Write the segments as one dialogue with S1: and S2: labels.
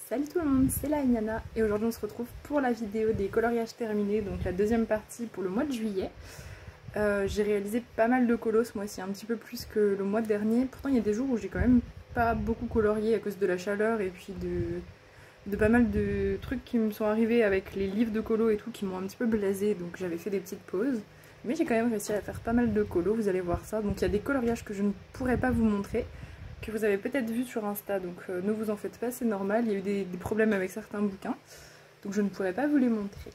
S1: Salut tout le monde, c'est la Yana et aujourd'hui on se retrouve pour la vidéo des coloriages terminés, donc la deuxième partie pour le mois de juillet. J'ai réalisé pas mal de colos ce mois-ci, un petit peu plus que le mois dernier. Pourtant il y a des jours où j'ai quand même pas beaucoup colorié à cause de la chaleur et puis de pas mal de trucs qui me sont arrivés avec les livres de colos et tout qui m'ont un petit peu blasé, donc j'avais fait des petites pauses. Mais j'ai quand même réussi à faire pas mal de colos, vous allez voir ça. Donc il y a des coloriages que je ne pourrais pas vous montrer, que vous avez peut-être vu sur Insta, donc ne vous en faites pas, c'est normal, il y a eu des problèmes avec certains bouquins, donc je ne pourrais pas vous les montrer,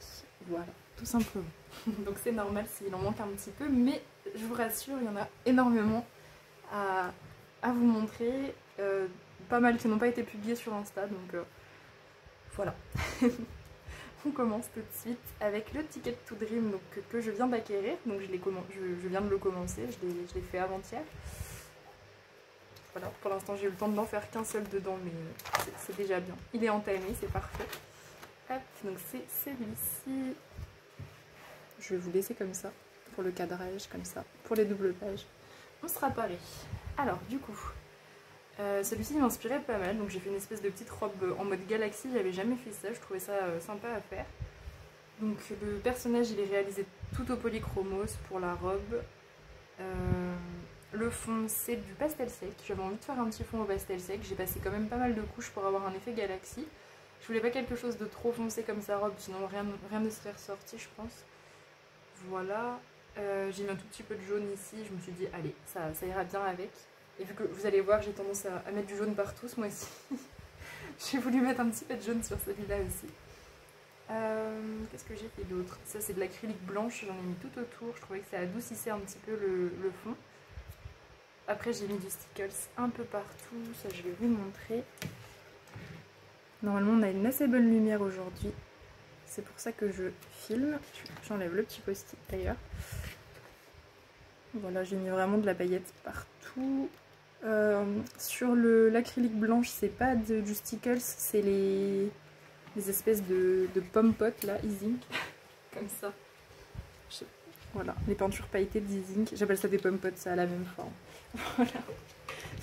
S1: voilà, tout simplement. Donc c'est normal s'il en manque un petit peu, mais je vous rassure, il y en a énormément à vous montrer, pas mal qui n'ont pas été publiés sur Insta, donc voilà. On commence tout de suite avec le Ticket to Dream donc, que je viens d'acquérir, donc je viens de le commencer, je l'ai fait avant-hier. Voilà, pour l'instant j'ai eu le temps de n'en faire qu'un seul dedans, mais c'est déjà bien. Il est entamé, c'est parfait. Hop, donc c'est celui-ci. Je vais vous laisser comme ça, pour le cadrage, comme ça. Pour les doubles pages, on sera pareil. Alors, du coup, celui-ci m'inspirait pas mal, donc j'ai fait une espèce de petite robe en mode galaxie. J'avais jamais fait ça, je trouvais ça sympa à faire. Donc le personnage, il est réalisé tout au polychromos pour la robe. Le fond c'est du pastel sec, j'avais envie de faire un petit fond au pastel sec, j'ai passé quand même pas mal de couches pour avoir un effet galaxie. Je voulais pas quelque chose de trop foncé comme sa robe, sinon rien ne serait ressorti je pense. Voilà, j'ai mis un tout petit peu de jaune ici, je me suis dit allez, ça ira bien avec. Et vu que vous allez voir, j'ai tendance à mettre du jaune partout ce mois-ci, j'ai voulu mettre un petit peu de jaune sur celui-là aussi. Qu'est-ce que j'ai fait d'autre? Ça c'est de l'acrylique blanche, j'en ai mis tout autour, je trouvais que ça adoucissait un petit peu le fond. Après j'ai mis du stickles un peu partout, ça je vais vous montrer. Normalement on a une assez bonne lumière aujourd'hui, c'est pour ça que je filme. J'enlève le petit post-it d'ailleurs. Voilà, j'ai mis vraiment de la paillette partout. Sur l'acrylique blanche c'est pas du stickles, c'est les espèces de pommes-potes là, Easing, comme ça. Voilà, les peintures pailletées de Easing, j'appelle ça des pommes-potes, ça a la même forme. Voilà.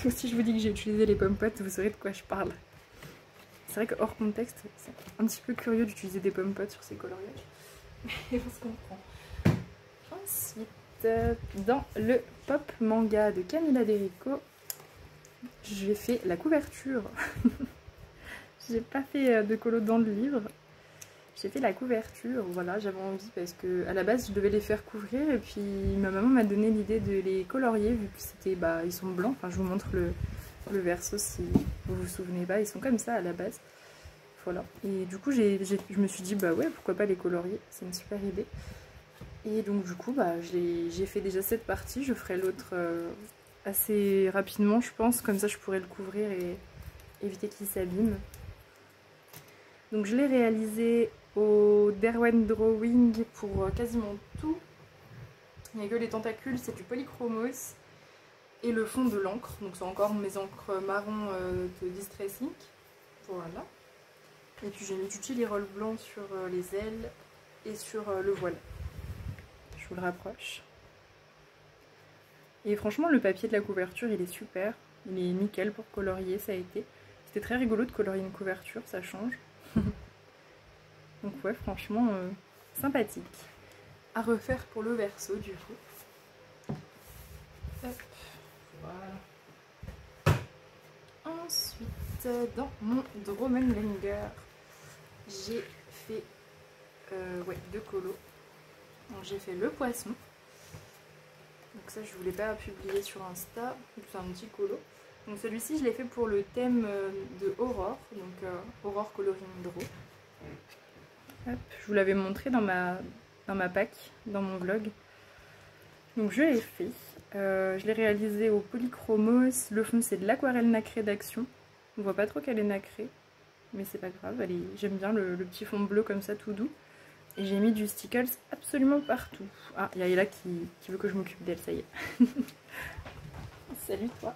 S1: Donc si je vous dis que j'ai utilisé les pommes-potes, vous saurez de quoi je parle. C'est vrai que hors contexte, c'est un petit peu curieux d'utiliser des pommes-potes sur ces coloriages. Mais on se comprend. Ensuite, dans le pop manga de Camilla Derico, j'ai fait la couverture. J'ai pas fait de colo dans le livre. J'ai fait la couverture, voilà, j'avais envie parce que à la base je devais les faire couvrir et puis ma maman m'a donné l'idée de les colorier vu que c'était, ils sont blancs, enfin je vous montre le verso si vous vous souvenez pas, ils sont comme ça à la base, voilà. Et du coup je me suis dit ouais, pourquoi pas les colorier, c'est une super idée. Et donc du coup j'ai fait déjà cette partie, je ferai l'autre assez rapidement je pense, comme ça je pourrais le couvrir et éviter qu'il s'abîme. Donc je l'ai réalisé au Derwent Drawing pour quasiment tout. Il n'y a que les tentacules, c'est du polychromos et le fond de l'encre. Donc c'est encore mes encres marron de Distress Ink. Voilà. Et puis j'ai mis du chili roll blanc sur les ailes et sur le voile. Je vous le rapproche. Et franchement le papier de la couverture il est super. Il est nickel pour colorier, ça a été. C'était très rigolo de colorier une couverture, ça change. Donc ouais, franchement, sympathique. À refaire pour le verso du coup. Hop, voilà. Ensuite, dans mon Dromenlanger, j'ai fait deux colos. Donc j'ai fait le poisson. Donc ça je voulais pas publier sur Insta, c'est un petit colo. Donc celui-ci je l'ai fait pour le thème de Aurore, donc Aurore Coloring Draw. Hop, je vous l'avais montré dans ma pack, dans mon vlog. Donc je l'ai fait. Je l'ai réalisé au polychromos. Le fond c'est de l'aquarelle nacrée d'Action. On voit pas trop qu'elle est nacrée, mais c'est pas grave. J'aime bien le petit fond bleu comme ça, tout doux. Et j'ai mis du stickles absolument partout. Ah, il y a Ella qui veut que je m'occupe d'elle, ça y est. Salut toi.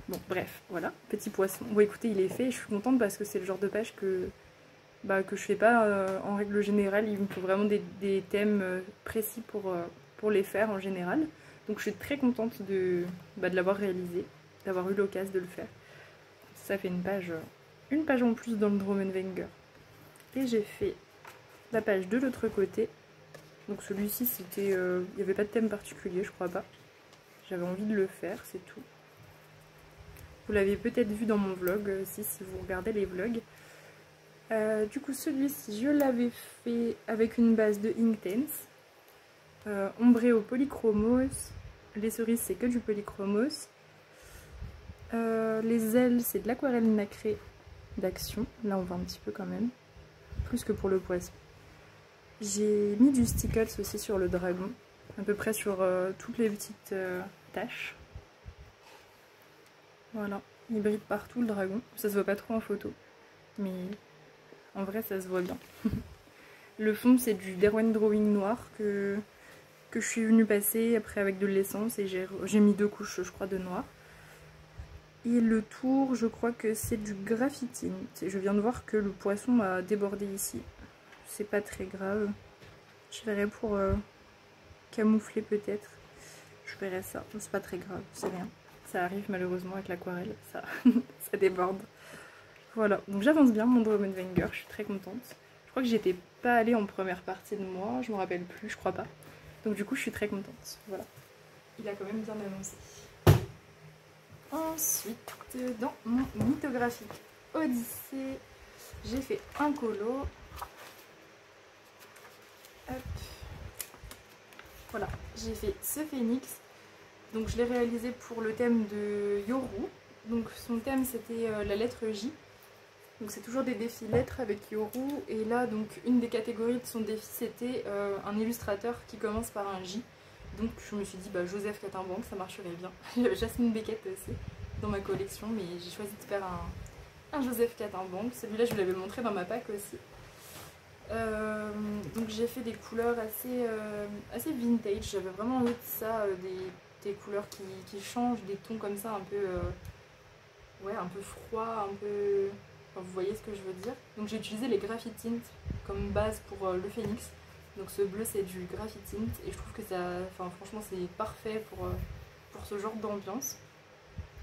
S1: Bon, bref, voilà, petit poisson. Bon, écoutez, il est fait. Je suis contente parce que c'est le genre de page que je fais pas en règle générale. Il me faut vraiment des thèmes précis pour les faire en général. Donc je suis très contente de l'avoir réalisé, d'avoir eu l'occasion de le faire. Ça fait une page une page en plus dans le Wenger. Et j'ai fait la page de l'autre côté. Donc celui-ci, c'était, il n'y avait pas de thème particulier, je crois pas. J'avais envie de le faire, c'est tout. Vous l'avez peut-être vu dans mon vlog, si vous regardez les vlogs. Du coup, celui-ci, je l'avais fait avec une base de Inktense. Ombré au polychromos. Les cerises, c'est que du polychromos. Les ailes, c'est de l'aquarelle nacrée d'Action. Là, on voit un petit peu quand même. Plus que pour le poisson. J'ai mis du stickles aussi sur le dragon. À peu près sur toutes les petites taches. Voilà. Il brille partout le dragon. Ça se voit pas trop en photo. Mais en vrai, ça se voit bien. Le fond, c'est du Derwent Drawing noir que je suis venue passer après avec de l'essence. Et j'ai mis 2 couches, je crois, de noir. Et le tour, je crois que c'est du graphitine. Je viens de voir que le poisson a débordé ici. C'est pas très grave. Je verrai pour camoufler peut-être. Je verrai ça. C'est pas très grave, c'est rien. Ça arrive malheureusement avec l'aquarelle. Ça, ça déborde. Voilà. Donc j'avance bien mon Wenger. Je suis très contente. Je crois que j'étais pas allée en première partie de moi. Je me rappelle plus, je crois pas. Donc du coup, je suis très contente. Voilà. Il a quand même bien avancé. Ensuite, dans mon mythographique Odyssée, j'ai fait un colo. Hop. Voilà, j'ai fait ce phénix. Donc je l'ai réalisé pour le thème de Yoru. Donc son thème c'était la lettre J. Donc c'est toujours des défis lettres avec Yoru. Et là donc une des catégories de son défi c'était un illustrateur qui commence par un J. Donc je me suis dit bah Joseph Catimbanque ça marcherait bien. J'avais Jasmine Beckett aussi dans ma collection mais j'ai choisi de faire un Joseph Catimbanque. Celui-là je vous l'avais montré dans ma pack aussi. Donc j'ai fait des couleurs assez vintage, j'avais vraiment envie de ça, des couleurs qui changent, des tons comme ça un peu ouais, un peu froid, un peu... Enfin, vous voyez ce que je veux dire. Donc j'ai utilisé les graphitint comme base pour le phénix. Donc ce bleu c'est du graphitint et je trouve que ça, enfin franchement c'est parfait pour ce genre d'ambiance.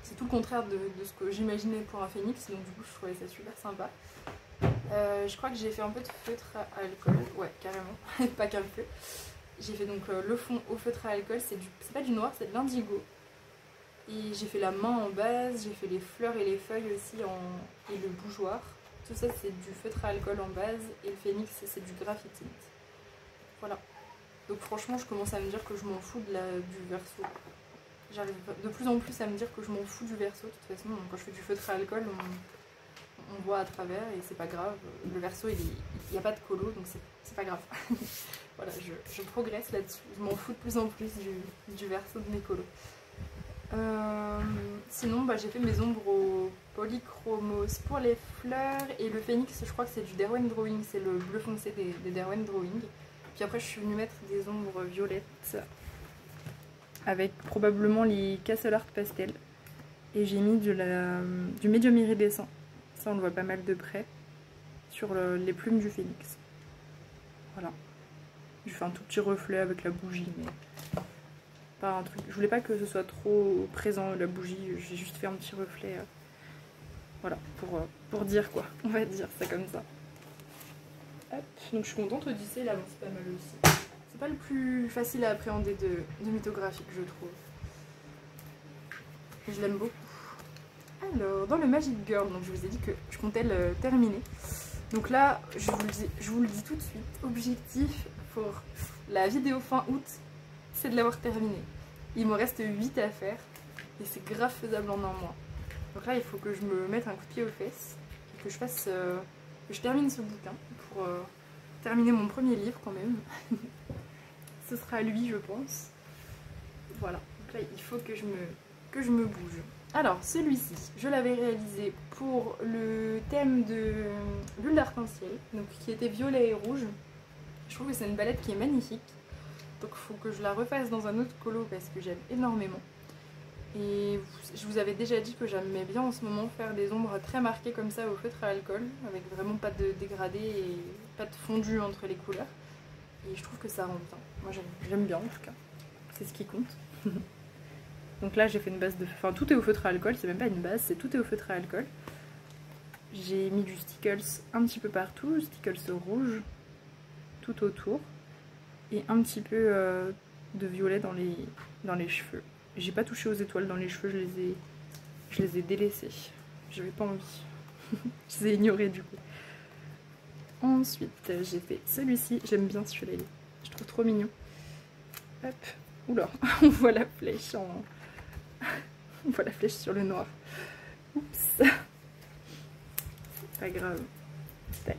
S1: C'est tout le contraire de ce que j'imaginais pour un phénix, donc du coup je trouvais ça super sympa. Je crois que j'ai fait un peu de feutre à alcool, ouais carrément, pas qu'un peu. J'ai fait donc le fond au feutre à alcool, c'est pas du noir, c'est de l'indigo. Et j'ai fait la main en base, j'ai fait les fleurs et les feuilles aussi et le bougeoir. Tout ça c'est du feutre à alcool en base et le phénix c'est du graphitint. Voilà. Donc franchement je commence à me dire que je m'en fous du verso. J'arrive de plus en plus à me dire que je m'en fous du verso. De toute façon quand je fais du feutre à alcool on voit à travers et c'est pas grave. Le verso il n'y a pas de colo donc c'est pas grave. Voilà, je progresse là-dessus. Je m'en fous de plus en plus du verso de mes colos. Sinon bah, j'ai fait mes ombres au polychromos pour les fleurs et le phénix je crois que c'est du Derwent Drawing, c'est le bleu foncé des Derwent Drawing. Puis après je suis venue mettre des ombres violettes avec probablement les Castle Art Pastel et j'ai mis du médium iridescent. Ça on le voit pas mal de près sur les plumes du phénix. Voilà. J'ai fait un tout petit reflet avec la bougie mais pas un truc. Je voulais pas que ce soit trop présent la bougie, j'ai juste fait un petit reflet. Voilà, pour dire quoi, on va dire ça comme ça. Hop. Donc je suis contente, Odyssée, elle avance pas mal aussi. C'est pas le plus facile à appréhender de mythographique je trouve. Et je l'aime beaucoup. Alors, dans le Magic Girl, donc je vous ai dit que je comptais le terminer. Donc là, je vous le dis tout de suite, objectif pour la vidéo fin août, c'est de l'avoir terminé. Il me reste 8 à faire et c'est grave faisable en un mois. Donc là, il faut que je me mette un coup de pied aux fesses et que je fasse, que je termine ce bouquin pour terminer mon premier livre quand même. Ce sera lui, je pense. Voilà, donc là, il faut que je me bouge. Alors, celui-ci, je l'avais réalisé pour le thème de l'huile d'arc-en-ciel, donc qui était violet et rouge. Je trouve que c'est une palette qui est magnifique. Donc il faut que je la refasse dans un autre colo parce que j'aime énormément. Et je vous avais déjà dit que j'aimais bien en ce moment faire des ombres très marquées comme ça au feutre à alcool, avec vraiment pas de dégradé et pas de fondu entre les couleurs. Et je trouve que ça rend bien. Moi j'aime bien en tout cas. C'est ce qui compte. Donc là j'ai fait une base de... Enfin tout est au feutre à alcool, c'est même pas une base, c'est tout est au feutre à alcool. J'ai mis du stickles un petit peu partout, stickles rouge tout autour et un petit peu de violet dans les cheveux. J'ai pas touché aux étoiles dans les cheveux, je les ai délaissés. J'avais pas envie. Je les ai ignorés du coup. Ensuite, j'ai fait celui-ci. J'aime bien celui-là. Je trouve trop mignon. Hop. Oula, on voit la flèche en... on voit la flèche sur le noir. Oups. C'est pas grave. Tac.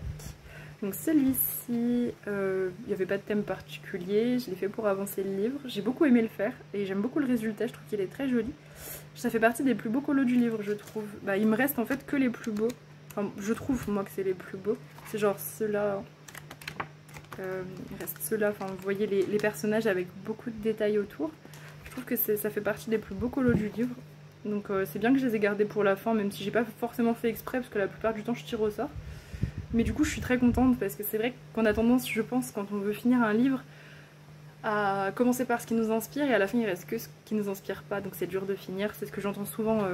S1: Donc celui-ci, il n'y avait pas de thème particulier. Je l'ai fait pour avancer le livre. J'ai beaucoup aimé le faire et j'aime beaucoup le résultat. Je trouve qu'il est très joli. Ça fait partie des plus beaux colos du livre, je trouve. Bah, il me reste en fait que les plus beaux. Enfin, je trouve moi que c'est les plus beaux. C'est genre ceux-là. Il reste ceux-là. Enfin, vous voyez les personnages avec beaucoup de détails autour. Je trouve que ça fait partie des plus beaux colos du livre. Donc c'est bien que je les ai gardés pour la fin, même si j'ai pas forcément fait exprès, parce que la plupart du temps je tire au sort. Mais du coup je suis très contente, parce que c'est vrai qu'on a tendance, je pense, quand on veut finir un livre, à commencer par ce qui nous inspire, et à la fin il reste que ce qui nous inspire pas, donc c'est dur de finir. C'est ce que j'entends souvent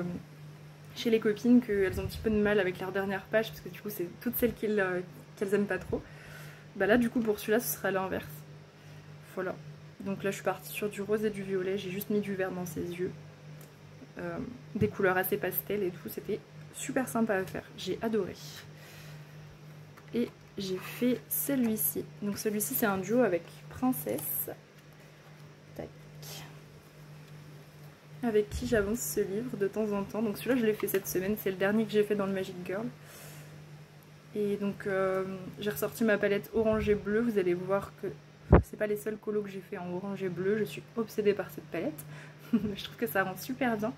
S1: chez les copines, qu'elles ont un petit peu de mal avec leur dernière page, parce que du coup c'est toutes celles qu'elles aiment pas trop. Bah là du coup pour celui-là ce sera l'inverse. Voilà. Donc là je suis partie sur du rose et du violet, j'ai juste mis du vert dans ses yeux. Des couleurs assez pastel et tout, c'était super sympa à faire, j'ai adoré. Et j'ai fait celui-ci, donc celui-ci c'est un duo avec Princesse. Tac. Avec qui j'avance ce livre de temps en temps, donc celui-là je l'ai fait cette semaine, c'est le dernier que j'ai fait dans le Magic Girl. Et donc j'ai ressorti ma palette orange et bleu, vous allez voir que c'est pas les seuls colos que j'ai fait en orange et bleu, je suis obsédée par cette palette. Je trouve que ça rend super bien.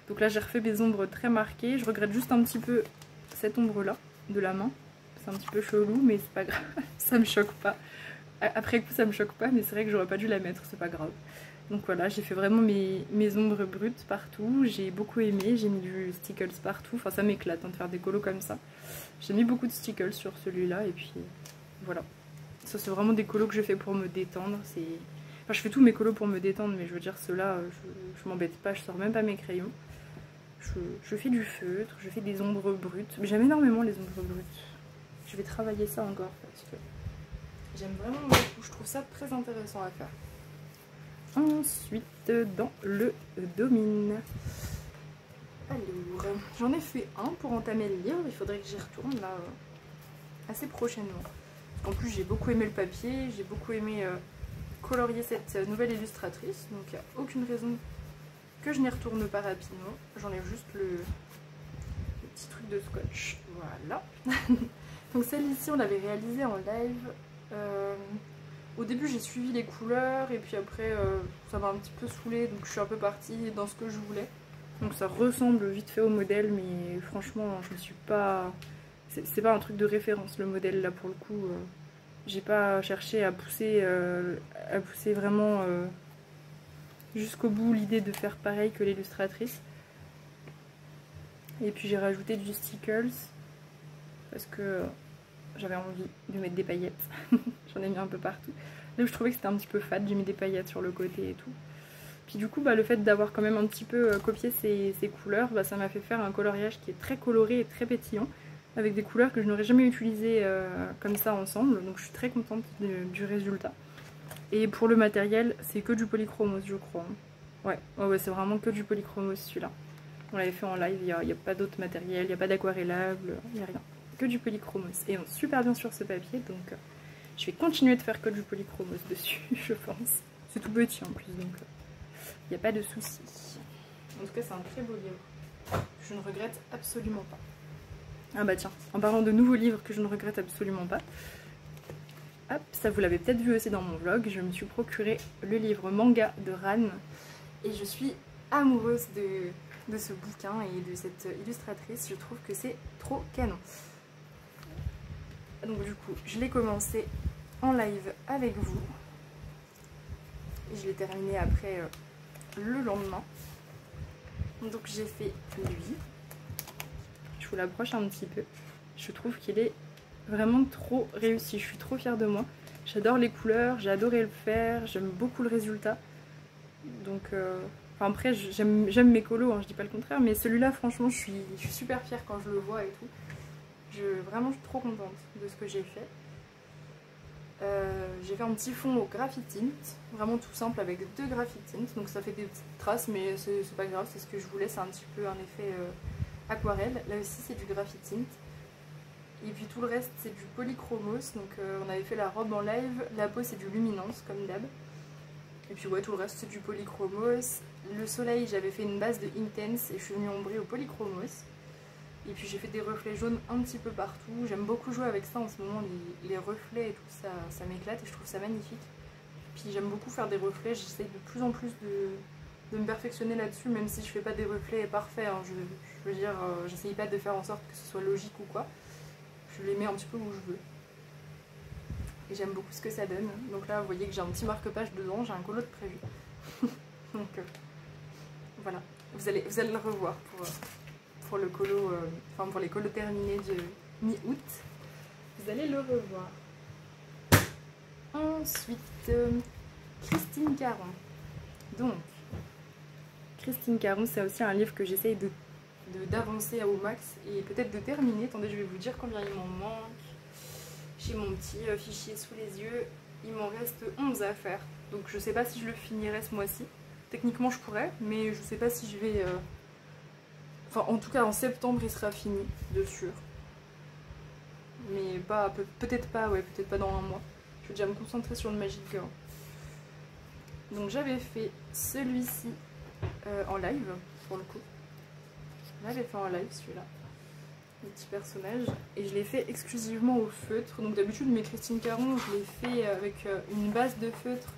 S1: Donc là j'ai refait mes ombres très marquées. Je regrette juste un petit peu cette ombre là de la main. C'est un petit peu chelou mais c'est pas grave. Ça me choque pas. Après coup ça me choque pas, mais c'est vrai que j'aurais pas dû la mettre, c'est pas grave. Donc voilà, j'ai fait vraiment mes ombres brutes partout. J'ai beaucoup aimé, j'ai mis du stickles partout. Enfin ça m'éclate de faire des colos comme ça. J'ai mis beaucoup de stickles sur celui-là et puis voilà. Ça c'est vraiment des colos que je fais pour me détendre. Enfin, je fais tous mes colos pour me détendre, mais je veux dire, ceux-là, je m'embête pas, je sors même pas mes crayons. Je fais du feutre, je fais des ombres brutes. Mais j'aime énormément les ombres brutes. Je vais travailler ça encore parce que j'aime vraiment beaucoup. Je trouve ça très intéressant à faire. Ensuite, dans le domine. Alors, j'en ai fait un pour entamer le livre. Il faudrait que j'y retourne là assez prochainement. En plus, j'ai beaucoup aimé le papier, j'ai beaucoup aimé... colorier cette nouvelle illustratrice, donc il n'y a aucune raison que je n'y retourne pas rapidement. J'enlève juste le petit truc de scotch, voilà. Donc celle-ci on l'avait réalisée en live. Au début j'ai suivi les couleurs et puis après ça m'a un petit peu saoulée, donc je suis un peu partie dans ce que je voulais. Donc ça ressemble vite fait au modèle, mais franchement je ne suis pas... C'est pas un truc de référence le modèle là pour le coup. J'ai pas cherché à pousser vraiment jusqu'au bout l'idée de faire pareil que l'illustratrice. Et puis j'ai rajouté du stickles parce que j'avais envie de mettre des paillettes. J'en ai mis un peu partout. Là je trouvais que c'était un petit peu fade, j'ai mis des paillettes sur le côté et tout. Puis du coup bah, le fait d'avoir quand même un petit peu copié ces couleurs, bah, ça m'a fait faire un coloriage qui est très coloré et très pétillant, avec des couleurs que je n'aurais jamais utilisées comme ça ensemble, donc je suis très contente du résultat. Et pour le matériel, c'est que du polychromos je crois. Ouais, c'est vraiment que du polychromos celui-là. On l'avait fait en live, il n'y a pas d'autre matériel, il n'y a pas d'aquarellable, il n'y a rien. Que du polychromos. Et on est super bien sur ce papier, donc je vais continuer de faire que du polychromos dessus, je pense. C'est tout petit en plus, donc il n'y a pas de souci. En tout cas, c'est un très beau livre. Je ne regrette absolument pas. Ah bah tiens, en parlant de nouveaux livres que je ne regrette absolument pas, hop, ça vous l'avez peut-être vu aussi dans mon vlog, je me suis procuré le livre Manga de Ran et je suis amoureuse de ce bouquin et de cette illustratrice. Je trouve que c'est trop canon. Donc du coup, je l'ai commencé en live avec vous et je l'ai terminé après le lendemain. Donc j'ai fait lui. Je vous l'approche un petit peu. Je trouve qu'il est vraiment trop réussi. Je suis trop fière de moi. J'adore les couleurs, j'ai adoré le faire, j'aime beaucoup le résultat. Donc, enfin après, j'aime mes colos, hein, je dis pas le contraire, mais celui-là, franchement, je suis super fière quand je le vois et tout. Vraiment, je suis trop contente de ce que j'ai fait. J'ai fait un petit fond au graphitint, vraiment tout simple avec 2 graphitint, donc ça fait des petites traces mais c'est pas grave, c'est ce que je voulais, c'est un petit peu un effet aquarelle. Là aussi c'est du graphitint et puis tout le reste c'est du polychromos, donc on avait fait la robe en live, la peau c'est du luminance comme d'hab, et puis ouais tout le reste c'est du polychromos. Le soleil j'avais fait une base de intense et je suis venue ombrer au polychromos. Et puis j'ai fait des reflets jaunes un petit peu partout. J'aime beaucoup jouer avec ça en ce moment, les reflets et tout ça, ça m'éclate et je trouve ça magnifique. Puis j'aime beaucoup faire des reflets, j'essaye de plus en plus de me perfectionner là-dessus, même si je fais pas des reflets parfaits. Hein. Je veux dire, j'essaye pas de faire en sorte que ce soit logique ou quoi. Je les mets un petit peu où je veux. Et j'aime beaucoup ce que ça donne. Donc là, vous voyez que j'ai un petit marque-page dedans, j'ai un colo de prévu. Donc voilà, vous allez le revoir pour le colo, enfin pour les colos terminés de mi-août, vous allez le revoir. Ensuite, Christine Caron. Donc, Christine Caron, c'est aussi un livre que j'essaye d'avancer au max et peut-être de terminer. Attendez, je vais vous dire combien il m'en manque. J'ai mon petit fichier sous les yeux, il m'en reste 11 à faire. Donc je sais pas si je le finirai ce mois-ci. Techniquement je pourrais, mais je sais pas si je vais... Enfin, en tout cas, en septembre, il sera fini, de sûr. Mais pas, peut-être pas, ouais, peut-être pas dans un mois. Je vais déjà me concentrer sur le Magic Girl. Donc j'avais fait celui-ci en live, pour le coup. J'avais fait en live, celui-là. Le petit personnage. Et je l'ai fait exclusivement au feutre. Donc d'habitude, mes Christine Caron, je l'ai fait avec une base de feutre.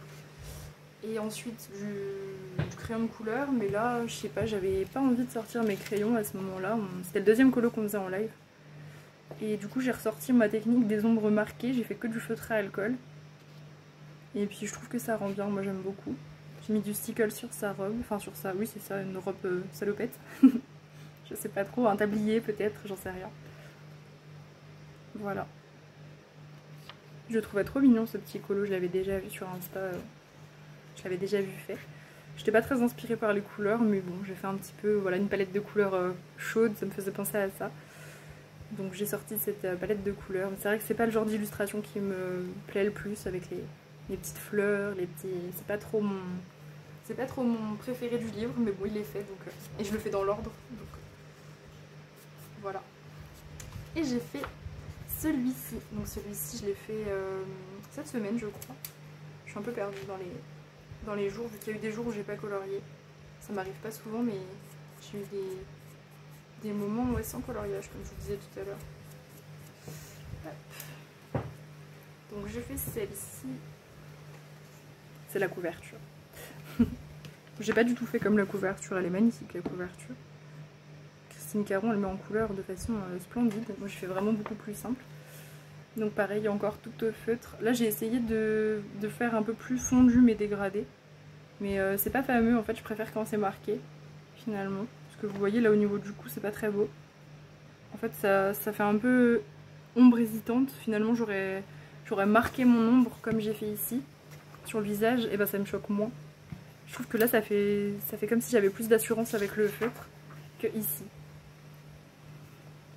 S1: Et ensuite du crayon de couleur, mais là je sais pas, j'avais pas envie de sortir mes crayons à ce moment là, c'était le deuxième colo qu'on faisait en live, et du coup j'ai ressorti ma technique des ombres marquées, j'ai fait que du feutre à alcool, et puis je trouve que ça rend bien, moi j'aime beaucoup. J'ai mis du stickle sur sa robe, enfin sur ça, oui c'est ça, une robe salopette, je sais pas trop, un tablier peut-être, j'en sais rien. Voilà. Je le trouvais trop mignon ce petit colo, je l'avais déjà vu sur Insta. Je l'avais déjà vu fait. J'étais pas très inspirée par les couleurs, mais bon, j'ai fait un petit peu, voilà, une palette de couleurs chaude, ça me faisait penser à ça. Donc j'ai sorti cette palette de couleurs. C'est vrai que c'est pas le genre d'illustration qui me plaît le plus, avec les petites fleurs, les petits... C'est pas trop mon préféré du livre, mais bon, il est fait, donc... Et je le fais dans l'ordre, donc... Voilà. Et j'ai fait celui-ci. Donc celui-ci, je l'ai fait cette semaine, je crois. Je suis un peu perdue dans les jours, vu qu'il y a eu des jours où j'ai pas colorié. Ça m'arrive pas souvent, mais j'ai eu des moments ouais, sans coloriage, comme je vous disais tout à l'heure. Donc j'ai fait celle-ci. C'est la couverture. J'ai pas du tout fait comme la couverture, elle est magnifique la couverture. Christine Caron, elle met en couleur de façon splendide. Moi j'ai fait vraiment beaucoup plus simple. Donc pareil, encore tout au feutre. Là j'ai essayé de faire un peu plus fondu mes dégradés. Mais c'est pas fameux, en fait je préfère quand c'est marqué, finalement. Parce que vous voyez là au niveau du cou, c'est pas très beau. En fait ça fait un peu ombre hésitante. Finalement j'aurais marqué mon ombre comme j'ai fait ici, sur le visage, et bah ça me choque moins. Je trouve que là ça fait comme si j'avais plus d'assurance avec le feutre que ici.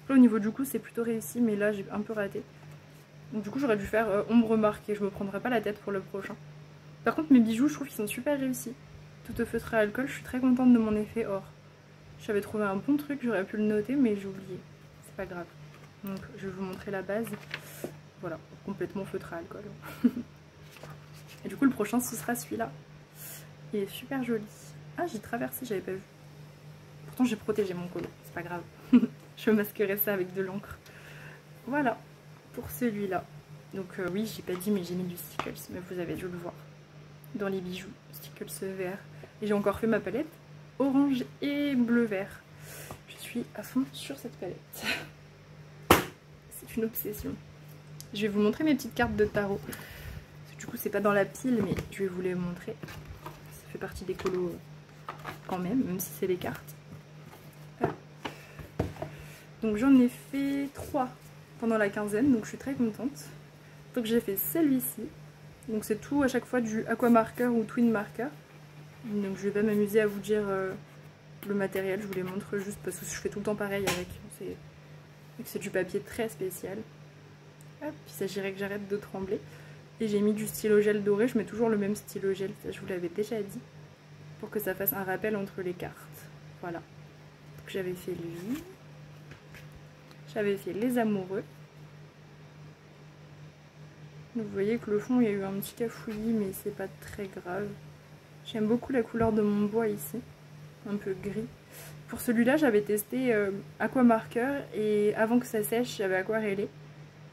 S1: Là au niveau du cou c'est plutôt réussi, mais là j'ai un peu raté. Donc du coup j'aurais dû faire ombre marquée, je me prendrai pas la tête pour le prochain. Par contre mes bijoux je trouve qu'ils sont super réussis. Tout au feutre à alcool, je suis très contente de mon effet or. J'avais trouvé un bon truc, j'aurais pu le noter mais j'ai oublié. C'est pas grave. Donc je vais vous montrer la base. Voilà, complètement feutre à alcool. Et du coup le prochain ce sera celui-là. Il est super joli. Ah j'ai traversé, j'avais pas vu. Pourtant j'ai protégé mon colo, c'est pas grave. Je masquerai ça avec de l'encre. Voilà pour celui-là. Donc oui j'ai pas dit mais j'ai mis du stickles, mais vous avez dû le voir. Dans les bijoux, stickles vert. Et j'ai encore fait ma palette orange et bleu vert. Je suis à fond sur cette palette. C'est une obsession. Je vais vous montrer mes petites cartes de tarot. Du coup c'est pas dans la pile mais je vais vous les montrer. Ça fait partie des colos quand même si c'est les cartes. Voilà. Donc j'en ai fait 3 pendant la quinzaine, donc je suis très contente. Donc j'ai fait celui-ci. Donc c'est tout à chaque fois du aqua marker ou twin marker. Donc je vais pas m'amuser à vous dire le matériel, je vous les montre juste parce que je fais tout le temps pareil avec. C'est du papier très spécial. Hop, il s'agirait que j'arrête de trembler. Et j'ai mis du stylo gel doré, je mets toujours le même stylo gel, ça je vous l'avais déjà dit, pour que ça fasse un rappel entre les cartes. Voilà. Donc j'avais fait lui, j'avais fait les amoureux. Donc vous voyez que le fond il y a eu un petit cafouillis, mais c'est pas très grave. J'aime beaucoup la couleur de mon bois ici, un peu gris. Pour celui-là j'avais testé aquamarqueur et avant que ça sèche j'avais aquarellé.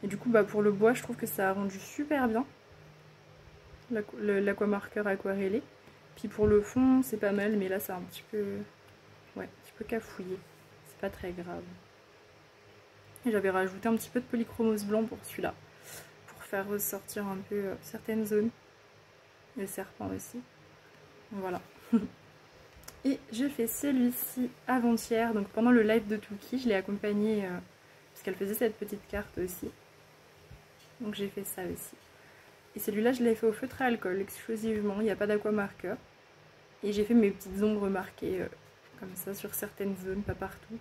S1: Et du coup bah, pour le bois je trouve que ça a rendu super bien. L'aquamarqueur aquarellé. Puis pour le fond c'est pas mal, mais là c'est un petit peu, ouais, un petit peu cafouillé. C'est pas très grave. Et j'avais rajouté un petit peu de polychromose blanc pour celui-là, pour faire ressortir un peu certaines zones. Le serpent aussi. Voilà. Et j'ai fait celui-ci avant-hier, donc pendant le live de Touki, je l'ai accompagnée parce qu'elle faisait cette petite carte aussi. Donc j'ai fait ça aussi. Et celui-là, je l'ai fait au feutre à alcool exclusivement, il n'y a pas d'aquamarqueur. Et j'ai fait mes petites ombres marquées comme ça sur certaines zones, pas partout.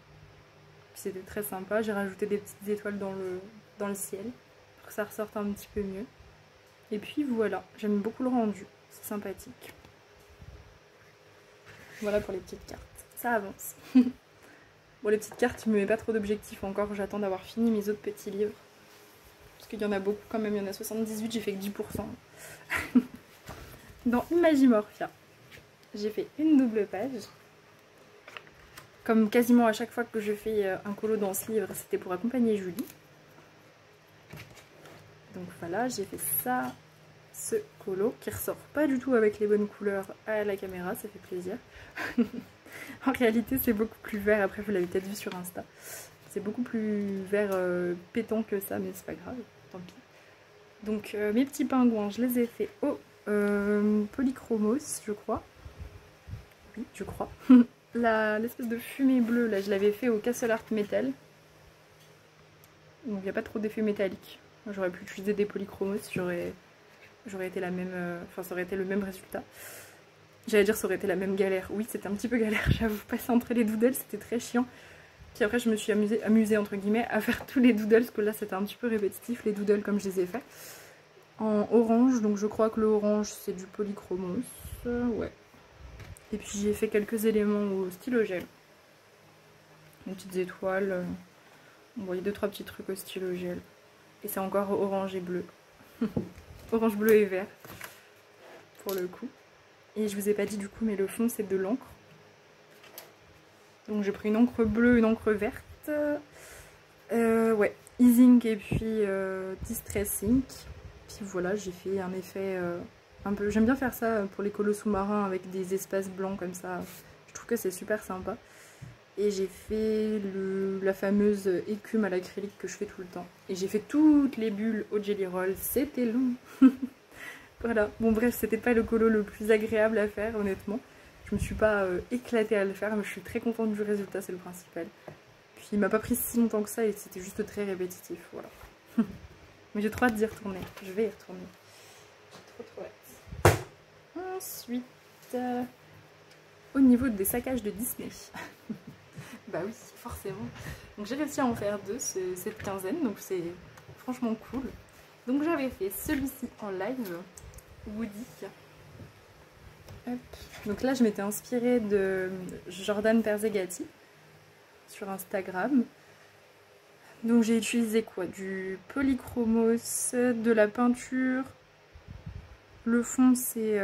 S1: Puis c'était très sympa, j'ai rajouté des petites étoiles dans le ciel pour que ça ressorte un petit peu mieux. Et puis voilà, j'aime beaucoup le rendu, c'est sympathique. Voilà pour les petites cartes, ça avance. Bon, les petites cartes, je me mets pas trop d'objectifs encore, j'attends d'avoir fini mes autres petits livres. Parce qu'il y en a beaucoup quand même, il y en a 78, j'ai fait que 10%. Dans Imagimorphia, j'ai fait une double page. Comme quasiment à chaque fois que je fais un colo dans ce livre, c'était pour accompagner Julie. Donc voilà, j'ai fait ça, ce colo, qui ressort pas du tout avec les bonnes couleurs à la caméra, ça fait plaisir. En réalité, c'est beaucoup plus vert, après vous l'avez peut-être vu sur Insta. C'est beaucoup plus vert pétant que ça, mais c'est pas grave, tant pis. Donc mes petits pingouins, je les ai fait au polychromos, je crois. Oui, je crois. L'espèce de fumée bleue, là, je l'avais fait au Castle Art Metal. Donc il n'y a pas trop d'effet métallique. J'aurais pu utiliser des polychromos, j'aurais été la même, enfin ça aurait été le même résultat. J'allais dire ça aurait été la même galère. Oui, c'était un petit peu galère, j'avoue. Passer entre les doodles, c'était très chiant. Puis après, je me suis amusée entre guillemets à faire tous les doodles, parce que là c'était un petit peu répétitif, les doodles comme je les ai faits. En orange, donc je crois que le orange c'est du polychromos. Ouais. Et puis j'ai fait quelques éléments au stylo gel. Des petites étoiles. Vous voyez 2-3 petits trucs au stylo gel. Et c'est encore orange et bleu. Orange, bleu et vert. Pour le coup. Et je vous ai pas dit du coup, mais le fond c'est de l'encre. Donc j'ai pris une encre bleue, une encre verte. Ouais, Easing et puis Distress Ink. Puis voilà, j'ai fait un effet un peu... J'aime bien faire ça pour les colos sous-marins avec des espaces blancs comme ça. Je trouve que c'est super sympa. Et j'ai fait la fameuse écume à l'acrylique que je fais tout le temps. Et j'ai fait toutes les bulles au Jelly Roll. C'était long. Voilà. Bon bref, c'était pas le colo le plus agréable à faire, honnêtement. Je me suis pas éclatée à le faire, mais je suis très contente du résultat, c'est le principal. Puis il m'a pas pris si longtemps que ça et c'était juste très répétitif, voilà. Mais j'ai trop hâte d'y retourner. Je vais y retourner. J'ai trop hâte. Ensuite, au niveau des saccages de Disney. Bah oui, forcément. Donc j'ai réussi à en faire deux cette quinzaine, donc c'est franchement cool. Donc j'avais fait celui-ci en live, Woody. Hop. Donc là je m'étais inspirée de Jordan Perzegati sur Instagram. Donc j'ai utilisé quoi? Du polychromos, de la peinture. Le fond c'est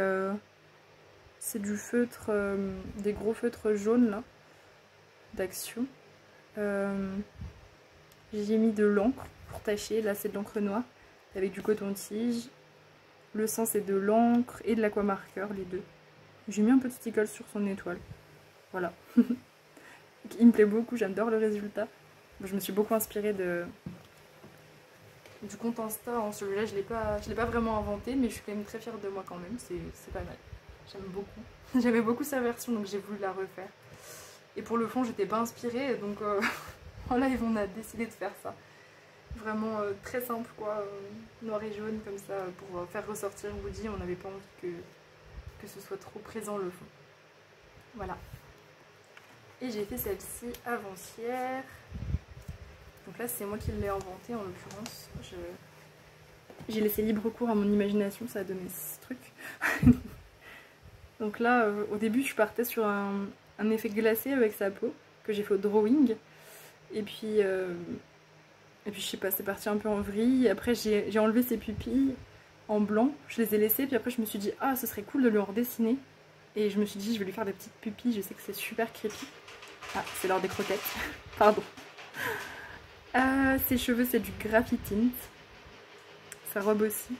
S1: du feutre, des gros feutres jaunes là. D'action. J'ai mis de l'encre pour tacher, là c'est de l'encre noire avec du coton-tige. Le sang c'est de l'encre et de l'aquamarqueur, les deux. J'ai mis un petit sticker sur son étoile. Voilà. Il me plaît beaucoup, j'adore le résultat. Je me suis beaucoup inspirée du compte Insta. Celui-là je l'ai pas vraiment inventé, mais je suis quand même très fière de moi quand même, c'est pas mal. J'aime beaucoup. J'aimais beaucoup sa version, donc j'ai voulu la refaire. Et pour le fond, j'étais pas inspirée, donc en live, on a décidé de faire ça. Vraiment très simple, quoi, noir et jaune, comme ça, pour faire ressortir Woody. On n'avait pas envie que ce soit trop présent le fond. Voilà. Et j'ai fait celle-ci avant-hier. Donc là c'est moi qui l'ai inventé en l'occurrence. J'ai laissé libre cours à mon imagination, ça a donné ce truc. Donc là au début je partais sur un effet glacé avec sa peau que j'ai fait au drawing. Et puis je sais pas, c'est parti un peu en vrille. Après j'ai enlevé ses pupilles en blanc, je les ai laissées. Puis après je me suis dit ah ce serait cool de lui en redessiner. Et je me suis dit je vais lui faire des petites pupilles, je sais que c'est super creepy. Ah c'est l'heure des croquettes, pardon. Ses cheveux c'est du graphitint. Sa robe aussi.